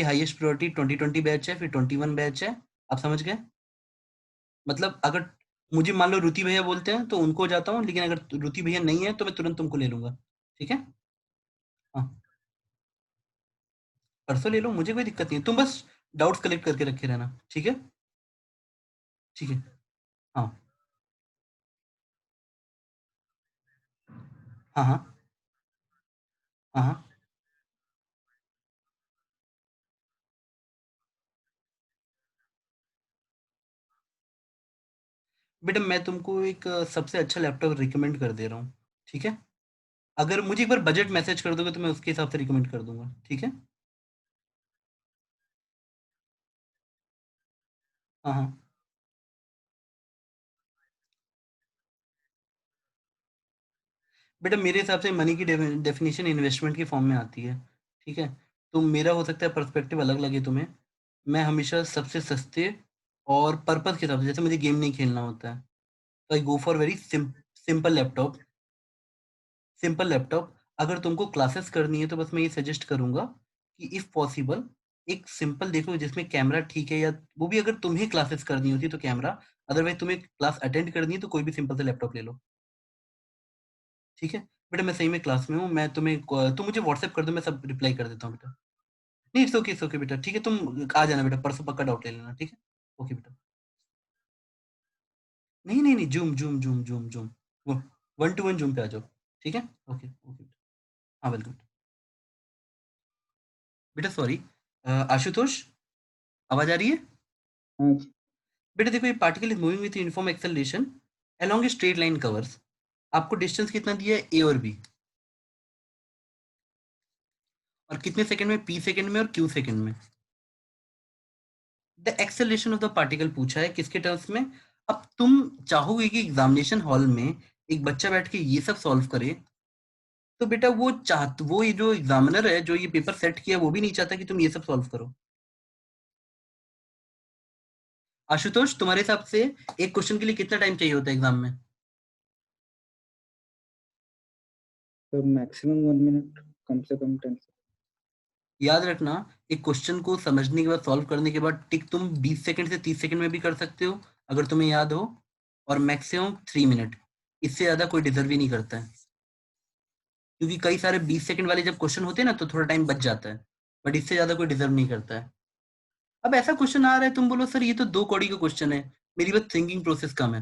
हाईएस्ट प्रायोरिटी 2020 बैच है, फिर 21 बैच है। आप समझ गए? मतलब अगर मुझे मान लो रुति भैया बोलते हैं तो उनको जाता हूँ, लेकिन अगर रुति भैया नहीं है तो मैं तुरंत तुमको ले लूंगा। ठीक है? हाँ, परसों ले लो, मुझे कोई दिक्कत नहीं है, तुम बस डाउट्स कलेक्ट करके रखे रहना, ठीक है? ठीक है। हाँ हाँ हाँ हाँ हाँ। बेटा मैं तुमको एक सबसे अच्छा लैपटॉप रिकमेंड कर दे रहा हूँ, ठीक है? अगर मुझे एक बार बजट मैसेज कर दोगे तो मैं उसके हिसाब से रिकमेंड कर दूंगा, ठीक है? हाँ हाँ। बेटा मेरे हिसाब से मनी की डेफिनेशन इन्वेस्टमेंट की फॉर्म में आती है, ठीक है? तो मेरा हो सकता है पर्सपेक्टिव अलग लगे तुम्हें। मैं हमेशा सबसे सस्ते और पर्पस के हिसाब से, जैसे मुझे गेम नहीं खेलना होता है, तो I go for very simple laptop. Simple laptop. अगर तुमको क्लासेस करनी है तो बस मैं ये सजेस्ट करूंगा कि इफ पॉसिबल एक सिंपल देखो जिसमें कैमरा ठीक है, या वो भी अगर तुम्हें क्लासेस करनी होती है तो कैमरा, अदरवाइज तुम्हें क्लास अटेंड करनी है तो कोई भी सिंपल सा लैपटॉप ले लो, ठीक है? बेटा मैं सही में क्लास में हूँ, मैं तुम्हें तुम मुझे व्हाट्सएप कर दो, मैं सब रिप्लाई कर देता हूँ बेटा। नहीं इट्स ओके बेटा, ठीक है? तुम आ जाना बेटा, परसों पक्का डाउट ले लेना, ठीक है? ओके बेटा। नहीं नहीं नहीं, zoom zoom zoom zoom zoom, वो 1-to-1 जूम पे आ जाओ, ठीक है? Okay okay. हाँ वेलकम। बेटा सॉरी, आशुतोष, आवाज आ रही है? हाँ। बेटा देखो, ये particle is moving with uniform acceleration along a straight line covers. आपको डिस्टेंस कितना दिया है, ए और बी, और कितने सेकंड में, पी सेकंड में और क्यू सेकंड में। The acceleration of the particle पूछा है, किसके टर्म्स में? अब तुम चाहोगे कि एग्जामिनेशन हॉल में एक बच्चा बैठ के ये सब सॉल्व करे, तो बेटा वो ये जो एग्जामिनर है जो ये पेपर सेट किया वो भी नहीं चाहता कि तुम ये सब सॉल्व करो। आशुतोष तुम्हारे हिसाब से एक क्वेश्चन के लिए कितना टाइम चाहिए होता है एग्जाम में? तो मैक्सिमम 1 मिनट, कम से कम 10 याद रखना, एक क्वेश्चन को समझने के बाद, सॉल्व करने के बाद टिक तुम 20 सेकंड से 30 सेकंड में भी कर सकते हो अगर तुम्हें याद हो, और मैक्सिमम 3 मिनट। इससे ज्यादा कोई डिजर्व ही नहीं करता है, क्योंकि कई सारे 20 सेकंड वाले जब क्वेश्चन होते हैं ना तो थोड़ा टाइम बच जाता है, बट इससे ज्यादा कोई डिजर्व नहीं करता है। अब ऐसा क्वेश्चन आ रहा है, तुम बोलो सर ये तो 2 कौड़ी का क्वेश्चन है, मेरी बस थिंकिंग प्रोसेस कम है।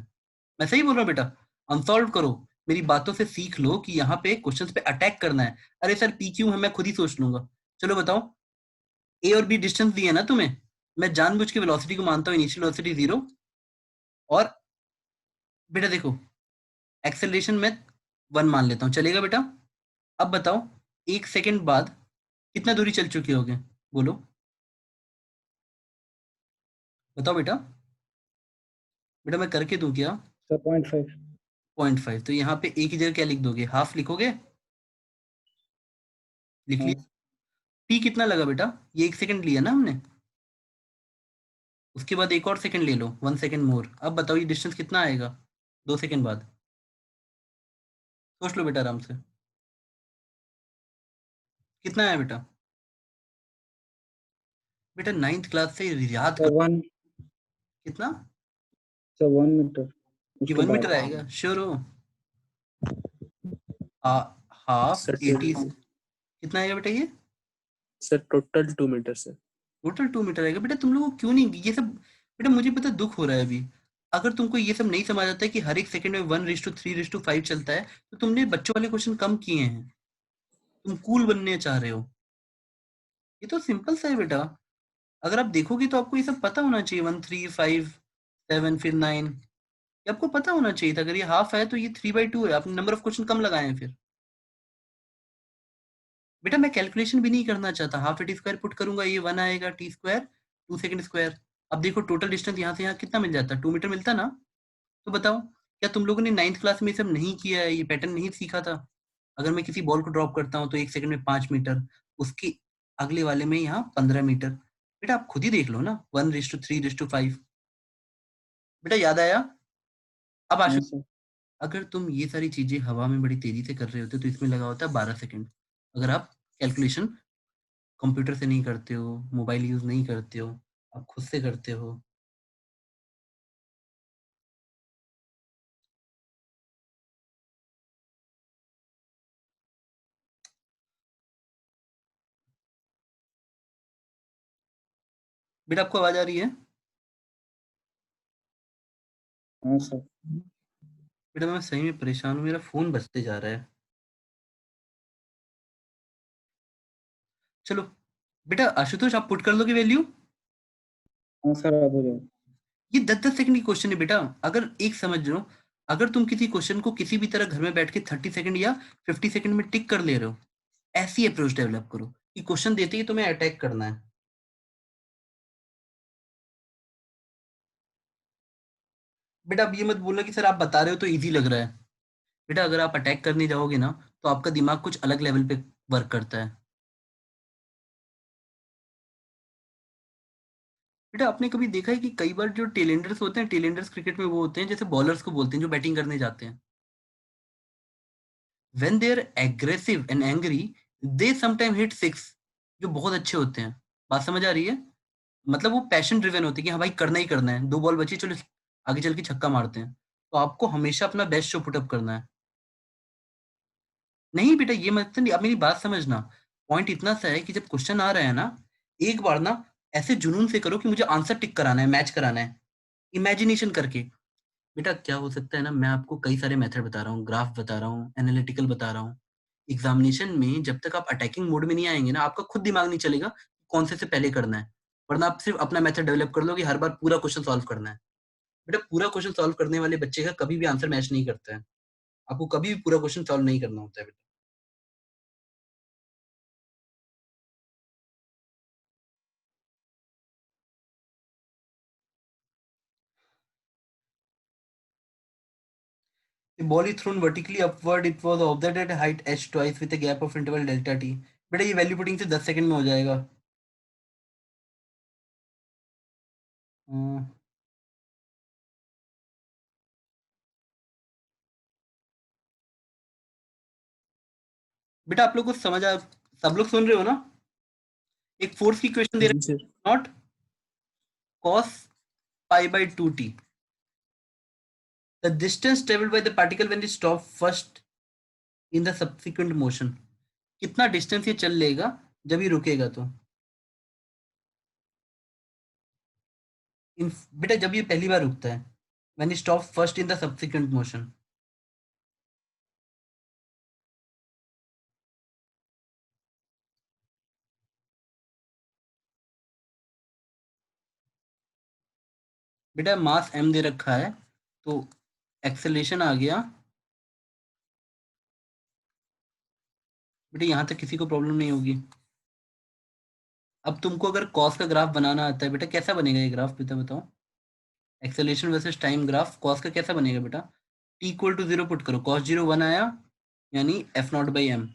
मैं सही बोल रहा हूँ बेटा? अनसॉल्व करो, मेरी बातों से सीख लो कि यहाँ पे क्वेश्चंस पे अटैक करना है। अरे सर पी क्यू है, मैं खुद ही सोच लूंगा। चलो बताओ, ए और बी डिस्टेंस दिए ना तुम्हें, मैं जानबूझ के वेलोसिटी को मानता हूँ इनिशियल वेलोसिटी 0, और बेटा देखो एक्सेलरेशन में 1 मान लेता हूँ, चलेगा बेटा? अब बताओ 1 सेकंड बाद कितना दूरी चल चुके होगे, बोलो बताओ बेटा। बेटा मैं करके दूं क्या? सर 0.5। 0.5, तो यहाँ पे एक ही जगह क्या लिख दोगे, हाफ लिखोगे? लिख हाँ लिया। टी कितना लगा बेटा? ये 1 सेकंड लिया ना हमने, उसके बाद एक और सेकंड ले लो, 1 सेकंड मोर। अब बताओ ये डिस्टेंस कितना आएगा 2 सेकंड बाद? सोच लो बेटा आराम से, कितना आया बेटा? बेटा 9th क्लास से याद सर करो। 1, कितना? सर 1 मीटर ये उसके 1 मीटर बाद। आएगा, श्योर हो? हाफ सर 80, कितना आएगा बेटा ये? Sir total 2 metre sir. Total 2 metre आएगा। बेटा तुम लोगों को क्यों नहीं ये सब, बेटा मुझे पता दुख हो रहा है अभी। अगर तुमको ये सब नहीं समझ आता है कि हर एक सेकंड में 1:3:5 चलता है, तो तुमने बच्चों वाले क्वेश्चन कम किए हैं, तुम कूल बनने चाह रहे हो। ये तो सिंपल सा है बेटा, अगर आप देखोगे तो आपको ये सब पता होना चाहिए, 1, 3, 5, 7 फिर 9, ये आपको पता होना चाहिए था। अगर ये हाफ है तो ये 3/2 है, आपने नंबर ऑफ क्वेश्चन कम लगाए हैं फिर। बेटा मैं कैलकुलेशन भी नहीं करना चाहता, half a t square put करूंगा, ये 1 आएगा, टी स्क्वायर 2 सेकंड स्क्वायर। अब देखो टोटल डिस्टेंस यहाँ से यहाँ कितना मिल जाता है, 2 मीटर मिलता ना? तो बताओ, क्या तुम लोगों ने 9th क्लास में ये सब नहीं किया है, ये पैटर्न नहीं सीखा था? अगर मैं किसी बॉल को ड्रॉप करता हूँ तो 1 सेकंड में 5 मीटर, उसके अगले वाले में यहाँ 15 मीटर। बेटा आप खुद ही देख लो ना, 1:3:5। बेटा याद आया? अब हाँ आशु, सर। अगर तुम ये सारी चीजें हवा में बड़ी तेजी से कर रहे होते तो इसमें लगा होता 12 सेकंड। अगर आप कैलकुलेशन कंप्यूटर से नहीं करते हो, मोबाइल यूज नहीं करते हो, आप खुद से करते हो। बेटा आपको आवाज आ रही है? हाँ सर। बेटा मैं सही में परेशान हूँ, मेरा फोन बजते जा रहा है। चलो बेटा आशुतोष आप पुट कर लोगे वैल्यू? हाँ सर, अब हो जाए। ये 10-10 सेकंड की क्वेश्चन है बेटा, अगर एक समझ लो, अगर तुम किसी क्वेश्चन को किसी भी तरह घर में बैठ के 30 सेकंड या 50 सेकंड में टिक कर ले रहे हो, ऐसी अप्रोच डेवलप करो कि क्वेश्चन देते ही तुम्हें अटैक करना है। बेटा अब ये मत बोलना कि सर आप बता रहे हो तो इजी लग रहा है। बेटा अगर आप अटैक करने जाओगे ना तो आपका दिमाग कुछ अलग लेवल पे वर्क करता है। बेटा आपने कभी देखा है कि कई बार जो टेलेंडर्स होते हैं, टेलेंडर्स क्रिकेट में वो होते हैं जैसे बॉलर्स को बोलते हैं जो बैटिंग करने जाते हैं, when they are aggressive and angry they sometime hit six, जो बहुत अच्छे होते हैं। बात समझ आ रही है? मतलब वो पैशन ड्रिवन होते हैं कि हाँ भाई करना ही करना है, 2 बॉल बची, चलो आगे चल के छक्का मारते हैं। तो आपको हमेशा अपना बेस्ट शो पुटअप करना है। नहीं बेटा ये मतलब नहीं, अब मेरी बात समझना, पॉइंट इतना सा है कि जब क्वेश्चन आ रहा है ना, एक बार ना ऐसे जुनून से करो कि मुझे आंसर टिक कराना है, मैच कराना है, इमेजिनेशन करके। बेटा क्या हो सकता है ना, मैं आपको कई सारे मेथड बता रहा हूँ, ग्राफ बता रहा हूँ, एनालिटिकल बता रहा हूँ। एग्जामिनेशन में जब तक आप अटैकिंग मोड में नहीं आएंगे ना, आपका खुद दिमाग नहीं चलेगा कि कौन से पहले करना है, वरना आप सिर्फ अपना मेथड डेवलप कर लो कि हर बार पूरा क्वेश्चन सॉल्व करना है। बेटा पूरा क्वेश्चन सॉल्व करने वाले बच्चे का कभी भी आंसर मैच नहीं करता है, आपको कभी भी पूरा क्वेश्चन सॉल्व नहीं करना होता है बेटा। The ball is thrown vertically upward. It was observed at height h twice with a gap of interval delta t. बेटा ये वैल्यू पुटिंग से 10 सेकंड में हो जाएगा। हम्म, बेटा आप लोग को समझ आ, सब लोग सुन रहे हो ना? एक फोर्स की इक्वेशन दे जी रहे sir. Not cos pi by 2t, the distance traveled by the particle when it stop first in the subsequent motion. कितना डिस्टेंस ये चल लेगा जब ये रुकेगा तो? बेटा जब ये पहली बार रुकता है, when it stop first in the subsequent motion. बेटा मास m दे रखा है तो एक्सेलरेशन आ गया। बेटा यहां तक किसी को प्रॉब्लम नहीं होगी। अब तुमको अगर कॉस का ग्राफ बनाना आता है बेटा, कैसा बनेगा ये ग्राफ बेटा बताओ? Acceleration versus time graph cos का कैसा बनेगा बेटा? टी इक्वल टू 0 पुट करो, कॉस 0 1 आया, यानी F naught by m.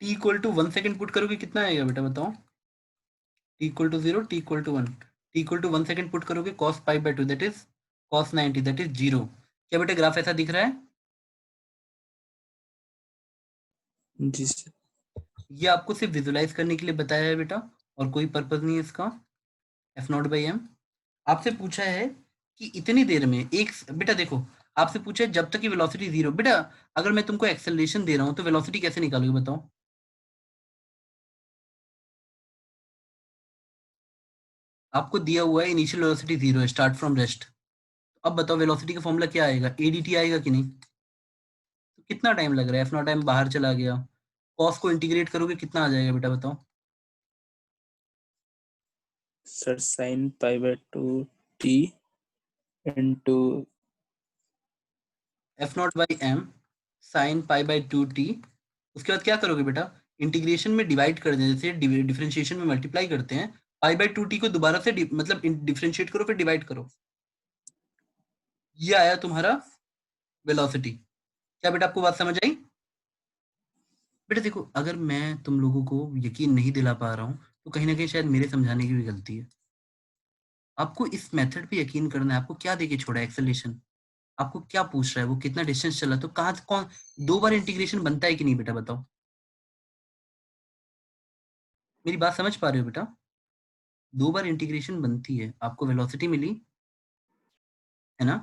T equal to 1 second put करोगे कितना आएगा बेटा बताओ? T equal to 0, t equal to 1, t equal to 1 second put करोगे cos pi by 2 that is cos 90 that is 0। क्या बेटा ग्राफ ऐसा दिख रहा है? जी सर। ये आपको सिर्फ विजुलाइज करने के लिए बताया है बेटा, और कोई पर्पज नहीं है इसका। एफ नॉट बाई एम आपसे पूछा है कि इतनी देर में एक बेटा देखो, आपसे पूछा है जब तक कि वेलोसिटी 0। बेटा अगर मैं तुमको एक्सेलरेशन दे रहा हूं तो वेलोसिटी कैसे निकालोगे बताओ? आपको दिया हुआ है इनिशियल वेलोसिटी 0 है, स्टार्ट फ्रॉम रेस्ट। अब बताओ वेलोसिटी का फॉर्मूला क्या आएगा? एडीटी आएगा कि नहीं? तो कितना टाइम लग रहा है? एफ नॉट टाइम बाहर चला गया, कॉस को इंटीग्रेट करोगे कितना आ जाएगा बेटा बताओ? Sir sine pi by 2t into f naught by m sine pi by 2t। उसके बाद क्या करोगे बेटा? इंटीग्रेशन में डिवाइड कर दें, जैसे डिफरेंशिएशन में मल्टीप्लाई करते हैं, पाई बाई 2t को दोबारा से मतलब डिफरेंशिएट करो फिर डिवाइड करो। ये आया तुम्हारा वेलोसिटी। क्या बेटा आपको बात समझ आई? बेटा देखो अगर मैं तुम लोगों को यकीन नहीं दिला पा रहा हूँ तो कहीं ना कहीं शायद मेरे समझाने की भी गलती है। आपको इस मेथड पे यकीन करना है। आपको क्या देके छोड़ा है? एक्सेलेरेशन। आपको क्या पूछ रहा है? वो कितना डिस्टेंस चला, तो कहाँ कौन 2 बार इंटीग्रेशन बनता है कि नहीं बेटा बताओ? मेरी बात समझ पा रहे हो बेटा? 2 बार इंटीग्रेशन बनती है, आपको वेलोसिटी मिली है ना?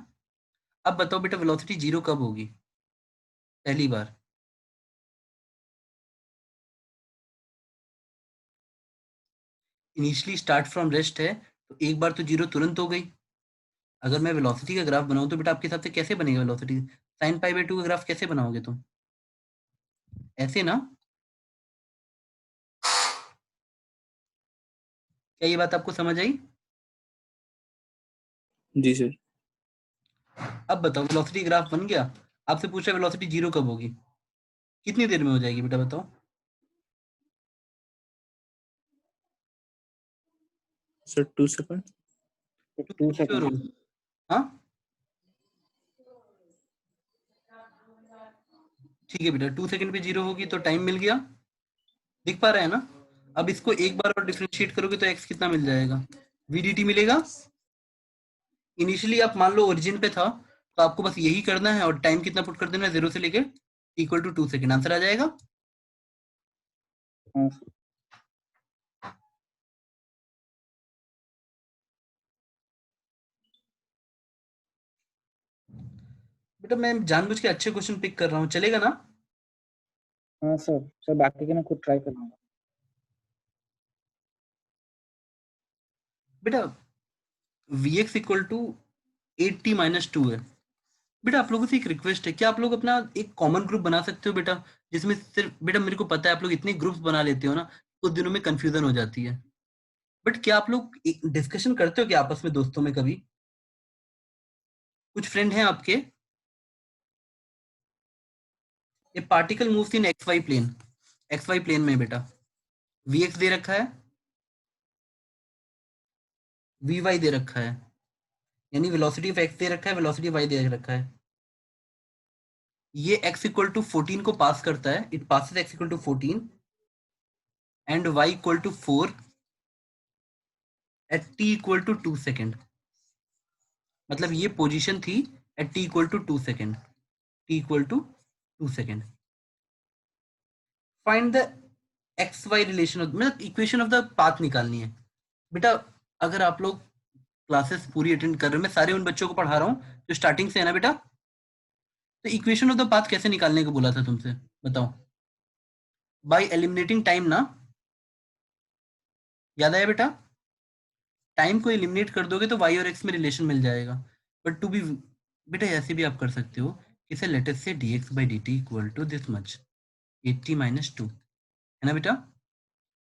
अब बताओ बेटा वेलोसिटी 0 कब होगी? पहली बार। इनिशियली स्टार्ट फ्रॉम रेस्ट है तो एक बार तो 0 तुरंत हो गई। अगर मैं वेलोसिटी का ग्राफ बनाऊं तो बेटा आपके हिसाब से कैसे बनेगा वेलोसिटी? साइन पाई बाई 2 का ग्राफ कैसे बनाओगे तुम? ऐसे ना? क्या ये बात आपको समझ आई? जी सर। अब बताओ वेलोसिटी ग्राफ बन गया। आपसे पूछा वेलोसिटी 0 कब होगी, कितनी देर में हो जाएगी बेटा बताओ? Sir 2 second. 2 श्योर हो? सेकंड। हाँ ठीक है बेटा, 2 सेकंड पे 0 होगी तो टाइम मिल गया। दिख पा रहा है ना? अब इसको एक बार और डिफरेंशिएट करोगे तो एक्स कितना मिल जाएगा? वीडीटी मिलेगा। इनिशियली आप मान लो ओरिजिन पे था तो आपको बस यही करना है और टाइम कितना पुट कर देना है 0 से लेके इक्वल टू 2 सेकंड, आंसर आ जाएगा। हाँ बेटा मैं जानबूझ के अच्छे क्वेश्चन पिक कर रहा हूँ, चलेगा ना? हाँ सर। सर बाकी के मैं खुद ट्राई कर लूंगा। बेटा vx equal to 8t minus 2 है। बेटा आप लोगों से एक रिक्वेस्ट है, क्या आप लोग अपना एक कॉमन ग्रुप बना सकते हो बेटा, जिसमें सिर्फ बेटा मेरे को पता है आप लोग इतने ग्रुप्स बना लेते हो ना, कुछ दिनों में कंफ्यूजन हो जाती है। बट क्या आप लोग डिस्कशन करते हो क्या आपस में दोस्तों में कभी? कुछ फ्रेंड हैं आपके? ये particle moves in x y plane, x y plane में बेटा वी एक्स दे रखा है, वी वाई दे रखा है, यानी वेलोसिटी ऑफ एक्स दे रखा है, वेलोसिटी ऑफ वाई दे रखा है। ये x इक्वल टू 14 को पास करता है, it passes x equal to 14 and y equal to 4 at t equal to 2 second. मतलब ये पोजीशन थी at t equal to 2 second, t equal to 2 second. Find the x y relation, मतलब equation of the path निकालनी है। बेटा अगर आप लोग क्लासेस पूरी अटेंड कर रहे हो, मैं सारे उन बच्चों को पढ़ा रहा हूँ जो स्टार्टिंग से है ना बेटा, तो इक्वेशन ऑफ द पाथ कैसे निकालने को बोला था तुमसे, बताओ। बाय एलिमिनेटिंग टाइम ना, याद आया बेटा? टाइम को एलिमिनेट कर दोगे तो वाई और एक्स में रिलेशन मिल जाएगा। बट टू बी, बेटा ऐसे भी आप कर सकते हो, इसे लेटर से dx by dt equal to this much 80 minus 2, है ना बेटा?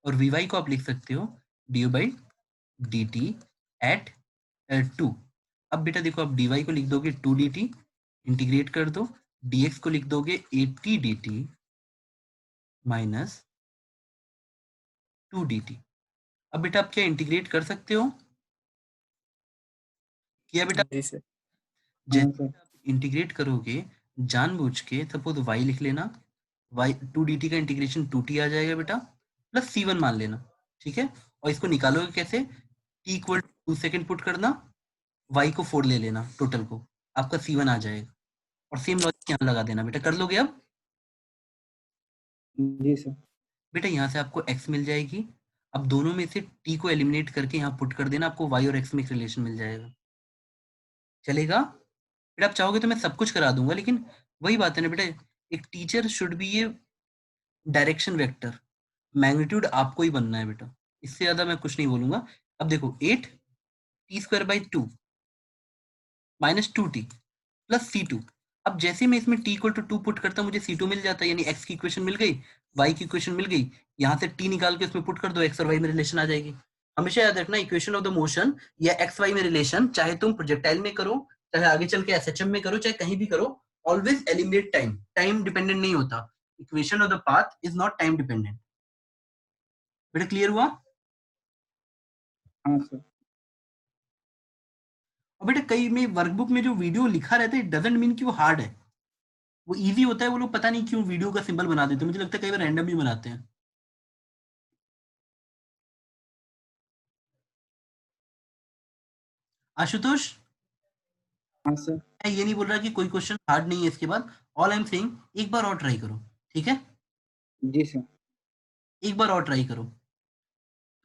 और vy को आप लिख सकते हो dy बाई dt एट 2। अब बेटा देखो, आप dy को लिख दोगे 2 dt, इंटीग्रेट कर दो, dx को लिख दोगे 80 dt माइनस 2 dt। अब बेटा आप क्या इंटीग्रेट कर सकते हो? किया बेटा? जी सर। जैसे हाँ सर। आप इंटीग्रेट करोगे जानबूझ के, सपोज y लिख लेना, y 2 dt का इंटीग्रेशन 2t आ जाएगा बेटा, प्लस c1 मान लेना, ठीक है? और इसको निकालोगे कैसे? t इक्वल 2 सेकेंड पुट करना, y को 4 ले लेना टोटल को, आपका c1 आ जाएगा। और सेम लॉजिक यहाँ लगा देना बेटा, कर लोगे अब? जी सर। बेटा यहाँ से आपको x मिल जाएगी, अब दोनों में से t को एलिमिनेट करके यहाँ पुट कर देना, आपको y और x में एक रिलेशन मिल जाएगा। चलेगा बेटा? आप चाहोगे तो मैं सब कुछ करा दूंगा, लेकिन वही बात है ना बेटा, एक टीचर शुड बी ये डायरेक्शन वेक्टर, मैग्नीट्यूड आपको ही बनना है बेटा, इससे ज्यादा मैं कुछ नहीं बोलूंगा। अब देखो 8 T square by 2 minus 2t plus c2। अब जैसे मैं इसमें t इक्वल टू 2 पुट करता हूँ, मुझे c2 मिल जाता है, यानी x की इक्वेशन मिल गई, y की इक्वेशन मिल गई। यहाँ से t निकाल के उसमें पुट कर दो, x और y में रिलेशन आ जाएगी। हमेशा याद रखना, इक्वेशन ऑफ द मोशन या एक्स वाई में रिलेशन, चाहे तुम प्रोजेक्टाइल में करो, चाहे आगे चल के एसएचएम में करो, चाहे कहीं भी करो, always eliminate time. Time dependent नहीं होता, equation of the path is not time dependent. बेटा क्लियर हुआ? हाँ सर। और बेटा कई में वर्कबुक में जो वीडियो लिखा रहता है, इट डजंट मीन कि वो हार्ड है, वो इजी होता है। वो लोग पता नहीं क्यों वीडियो का सिंबल बना देते हैं, मुझे लगता है कई बार रैंडमली बनाते हैं। आशुतोष, हाँ सर। मैं ये नहीं बोल रहा कि कोई क्वेश्चन हार्ड नहीं है इसके बाद, ऑल आई एम सेइंग एक बार और ट्राई करो, ठीक है? जी सर। एक बार और ट्राई करो,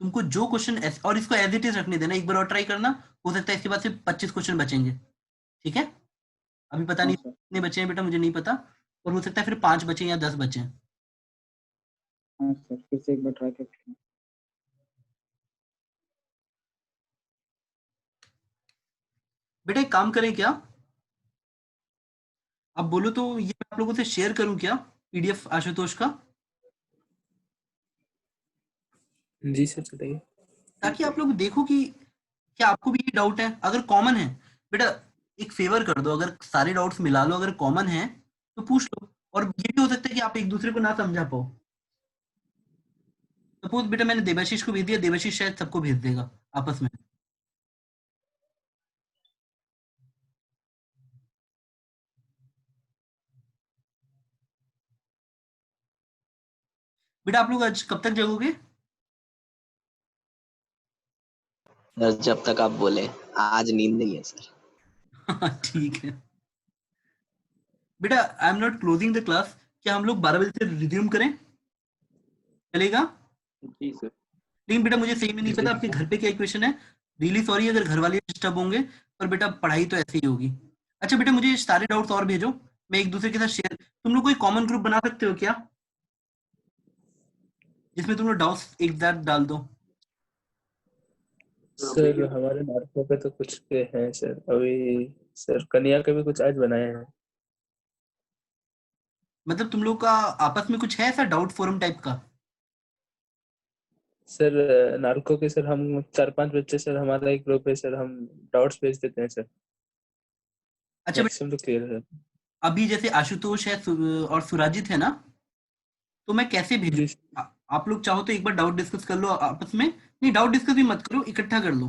तुमको जो क्वेश्चन, और इसको एज इट इज रखने देना, एक बार और ट्राई करना, हो सकता है इसके बाद सिर्फ 25 क्वेश्चन बचेंगे, ठीक है? अभी पता हाँ नहीं सर। कितने बचे हैं बेटा, मुझे नहीं पता, और हो सकता है फिर 5 बचे या 10 बचे। हाँ सर, फिर से एक बार ट्राई करते हैं। बेटा एक काम करें क्या, आप बोलो तो ये मैं आप लोगों से शेयर करूं क्या, पीडीएफ आशुतोष का, जी सर चलेगा। ताकि आप लोग देखो कि क्या आपको भी ये डाउट है। अगर कॉमन है बेटा, एक फेवर कर दो, अगर सारे डाउट्स मिला लो, अगर कॉमन है तो पूछ लो। और ये भी हो सकता है कि आप एक दूसरे को ना समझा पाओ। सपोज बेटा मैंने देवाशीष को भेज दिया, देवाशीष शायद सबको भेज देगा आपस में। बेटा आप लोग आज कब तक जगोगे? सर जब तक आप बोले, आज नींद नहीं है सर। ठीक है बेटा, I am not closing the class, क्या हम लोग 12 बजे से रिज्यूम करें? चलेगा? जी सर। लेकिन बेटा मुझे सही में नहीं पता जी आपके घर पे क्या इक्वेशन है, रियली सॉरी अगर घर वाले डिस्टर्ब होंगे, पर बेटा पढ़ाई तो ऐसे ही होगी। अच्छा बेटा मुझे सारे डाउट्स और भेजो, मैं एक दूसरे के साथ शेयर, तुम लोग कोई कॉमन ग्रुप बना सकते हो क्या, जिसमें तुम लोग डाउट्स एक साथ डाल दो? सर हमारे मार्कों पे तो कुछ के हैं सर अभी। सर कन्या के भी कुछ आज बनाए हैं। मतलब तुम लोग का आपस में कुछ है ऐसा डाउट फोरम टाइप का? सर नार्को के सर हम 4-5 बच्चे सर, हमारा एक ग्रुप है सर, हम डाउट्स भेज देते हैं सर, अच्छा बेटा, मैक्सिमम तो क्लियर है। अभी जैसे आशुतोष है और सुराजित है ना, तो मैं कैसे भेजूं? जी आप लोग चाहो तो एक बार डाउट डिस्कस कर लो आपस में, नहीं डाउट डिस्कस भी मत करो, इकट्ठा कर लो,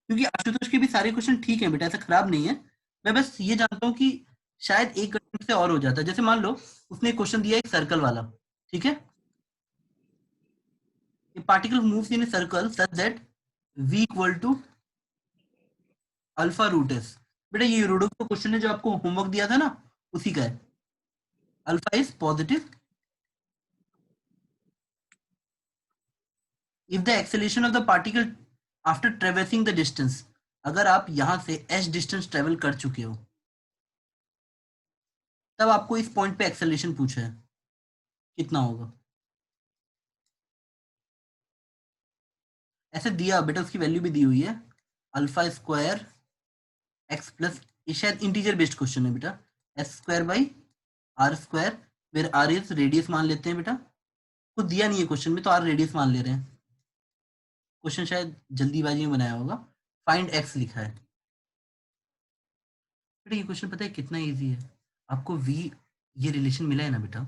क्योंकि आशुतोष के भी सारे क्वेश्चन ठीक है बेटा, ऐसा खराब नहीं है। मैं बस ये जानता हूँ कि शायद एक अटेम्प्ट से और हो जाता है। जैसे मान लो उसने क्वेश्चन दिया एक सर्कल वाला, ठीक है? A particle moves in a circle such that v equal to alpha root s. बेटा ये यूरोडोफ का क्वेश्चन है जो आपको होमवर्क दिया था ना, उसी का है। Alpha is positive if the acceleration of the particle after traversing the distance, अगर आप यहां से h डिस्टेंस ट्रेवल कर चुके हो, तब आपको इस पॉइंट पे एक्सेलरेशन पूछा है, कितना होगा? ऐसे दिया बेटा, उसकी वैल्यू भी दी हुई है, अल्फा स्क्वायर एक्स प्लस, ये शायद इंटीजर बेस्ड क्वेश्चन है बेटा, s square by r square, where r is radius मान लेते हैं बेटा, कुछ दिया नहीं है क्वेश्चन में तो आर रेडियस मान ले रहे हैं, क्वेश्चन शायद जल्दीबाजी में बनाया होगा, फाइंड एक्स लिखा है बेटा। ये क्वेश्चन पता है कितना इजी है, आपको v ये रिलेशन मिला है ना बेटा,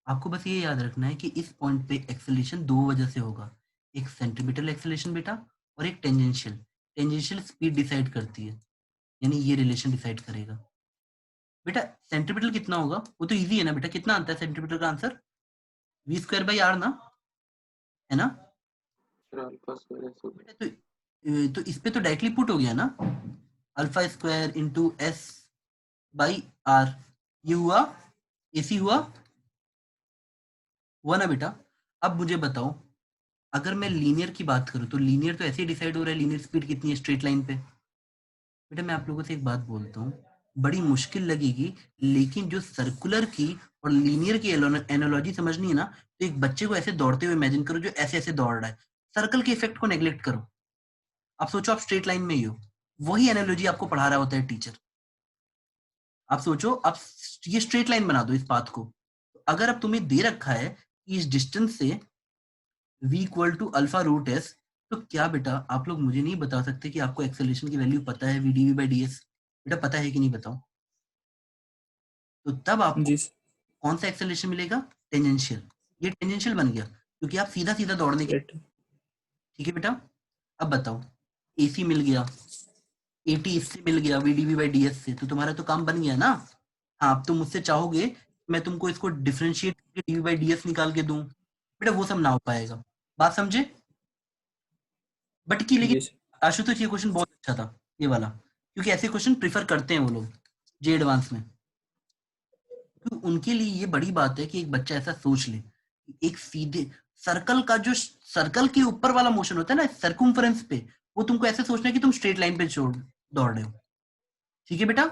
आपको बस ये याद रखना है कि इस पॉइंट पे एक्सेलरेशन दो वजह से होगा, एक सेंटीमीटर एक्सेलरेशन बेटा और एक टेंजेंशियल। टेंजेंशियल स्पीड डिसाइड करती है, यानी ये रिलेशन डिसाइड करेगा बेटा। सेंटीमीटर कितना होगा वो तो इजी है ना बेटा, कितना आता है सेंटीमीटर का answer? v square by r ना, है ना अल्फा स्क्वायर बेटा? तो इस पे तो डायरेक्टली पुट हो गया ना, alpha square into s by r, ये हुआ एसी हुआ ना बेटा। अब मुझे बताओ, अगर मैं लीनियर की बात करूं तो लीनियर तो ऐसे ही डिसाइड हो रहा है, लीनियर स्पीड कितनी है स्ट्रेट लाइन पे। बेटा मैं आप लोगों से एक बात बोलता हूँ, बड़ी मुश्किल लगेगी, लेकिन जो सर्कुलर की और लीनियर की एनालॉजी समझनी है ना, तो एक बच्चे को ऐसे दौड़ते हुए इमेजिन करो जो ऐसे ऐसे दौड़ रहा है, सर्कल के इफेक्ट को नेग्लेक्ट करो, आप सोचो आप स्ट्रेट लाइन में ही हो, वही एनालॉजी आपको पढ़ा रहा होता है टीचर। आप सोचो, आप ये स्ट्रेट लाइन बना दो इस पाथ को, अगर अब तुम्हें दे रखा है कि इस डिस्टेंस से v equal to alpha root s, तो क्या बेटा आप लोग मुझे नहीं बता सकते कि आपको एक्सेलरेशन की वैल्यू पता है v dv बाई ds? बेटा पता है कि नहीं बताओ? तो तब आपको जी कौन सा एक्सेलरेशन मिलेगा? टेंजेंशियल। ये टेंजेंशियल बन गया क्योंकि आप सीधा सीधा दौड़ने के, ठीक है बेटा। अब बताओ, AC मिल गया, AT इससे मिल गया v dv बाई ds से, तो तुम्हारा तो काम बन गया ना। हाँ, अब तुम मुझसे चाहोगे मैं तुमको इसको डिफरेंशिएट करके dv बाई ds निकाल के दूं, बेटा वो सब ना हो पाएगा, बात समझे? बट की लेकिन आशुतोष ये क्वेश्चन बहुत अच्छा था ये वाला, क्योंकि ऐसे क्वेश्चन प्रिफर करते हैं वो लोग जे एडवांस में, तो उनके लिए ये बड़ी बात है कि एक बच्चा ऐसा सोच ले, एक सीधे सर्कल का जो सर्कल के ऊपर वाला मोशन होता है ना सर्कम्फरेंस पे, वो तुमको ऐसे सोचना है कि तुम स्ट्रेट लाइन पे दौड़ रहे हो, ठीक है बेटा।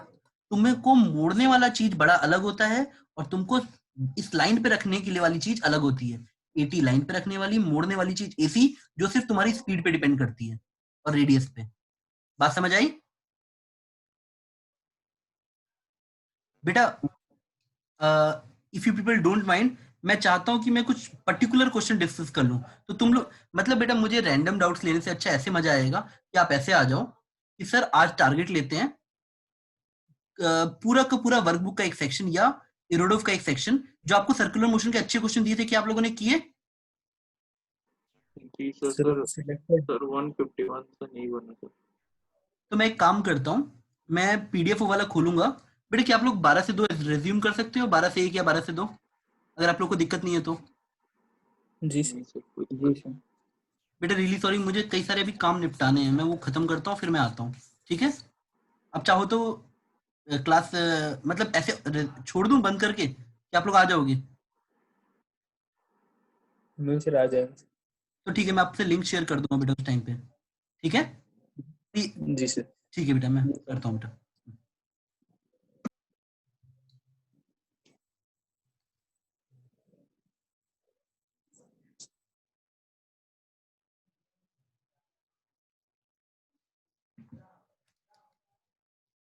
तुमको मोड़ने वाला चीज बड़ा अलग होता है और तुमको इस लाइन पे रखने के लिए वाली चीज अलग होती है। एटी लाइन पे रखने वाली, मोड़ने वाली चीज एसी, जो सिर्फ तुम्हारी स्पीड पे डिपेंड करती है और रेडियस पे। बात समझ आई बेटा? If you people don't mind, मैं चाहता हूं कि मैं कुछ पर्टिकुलर क्वेश्चन डिस्कस कर लूं, तो तुम लोग मतलब बेटा मुझे रैंडम डाउट्स लेने से अच्छा ऐसे मजा आएगा कि आप ऐसे आ जाओ कि सर आज टारगेट लेते हैं पूरा का पूरा वर्कबुक का एक सेक्शन या इरोडोव का एक सेक्शन, जो आपको सर्कुलर मोशन के अच्छे क्वेश्चन दिए थे कि आप लोगों ने किए। जी सर, सर 151 से नहीं बना सर। तो मैं एक काम करता हूँ, मैं पीडीएफ वाला खोलूंगा बेटा, कि आप लोग 12 से 2 रिज्यूम कर सकते हो, 12 से 1 या 12 से 2, अगर आप लोग को दिक्कत नहीं है तो। जी सर। जी सर। बेटा रियली सॉरी, मुझे कई सारे अभी काम निपटाने हैं, मैं वो खत्म करता हूँ फिर मैं आता हूँ, ठीक है? अब चाहो तो क्लास मतलब ऐसे छोड़ दूं बंद करके कि आप लोग आ जाओगे? नहीं सर, आ जाएंगे। तो ठीक है, मैं आपसे लिंक शेयर कर दूंगा बेटा उस टाइम पे, ठीक है? जी सर। ठीक है बेटा, मैं करता हूँ बेटा।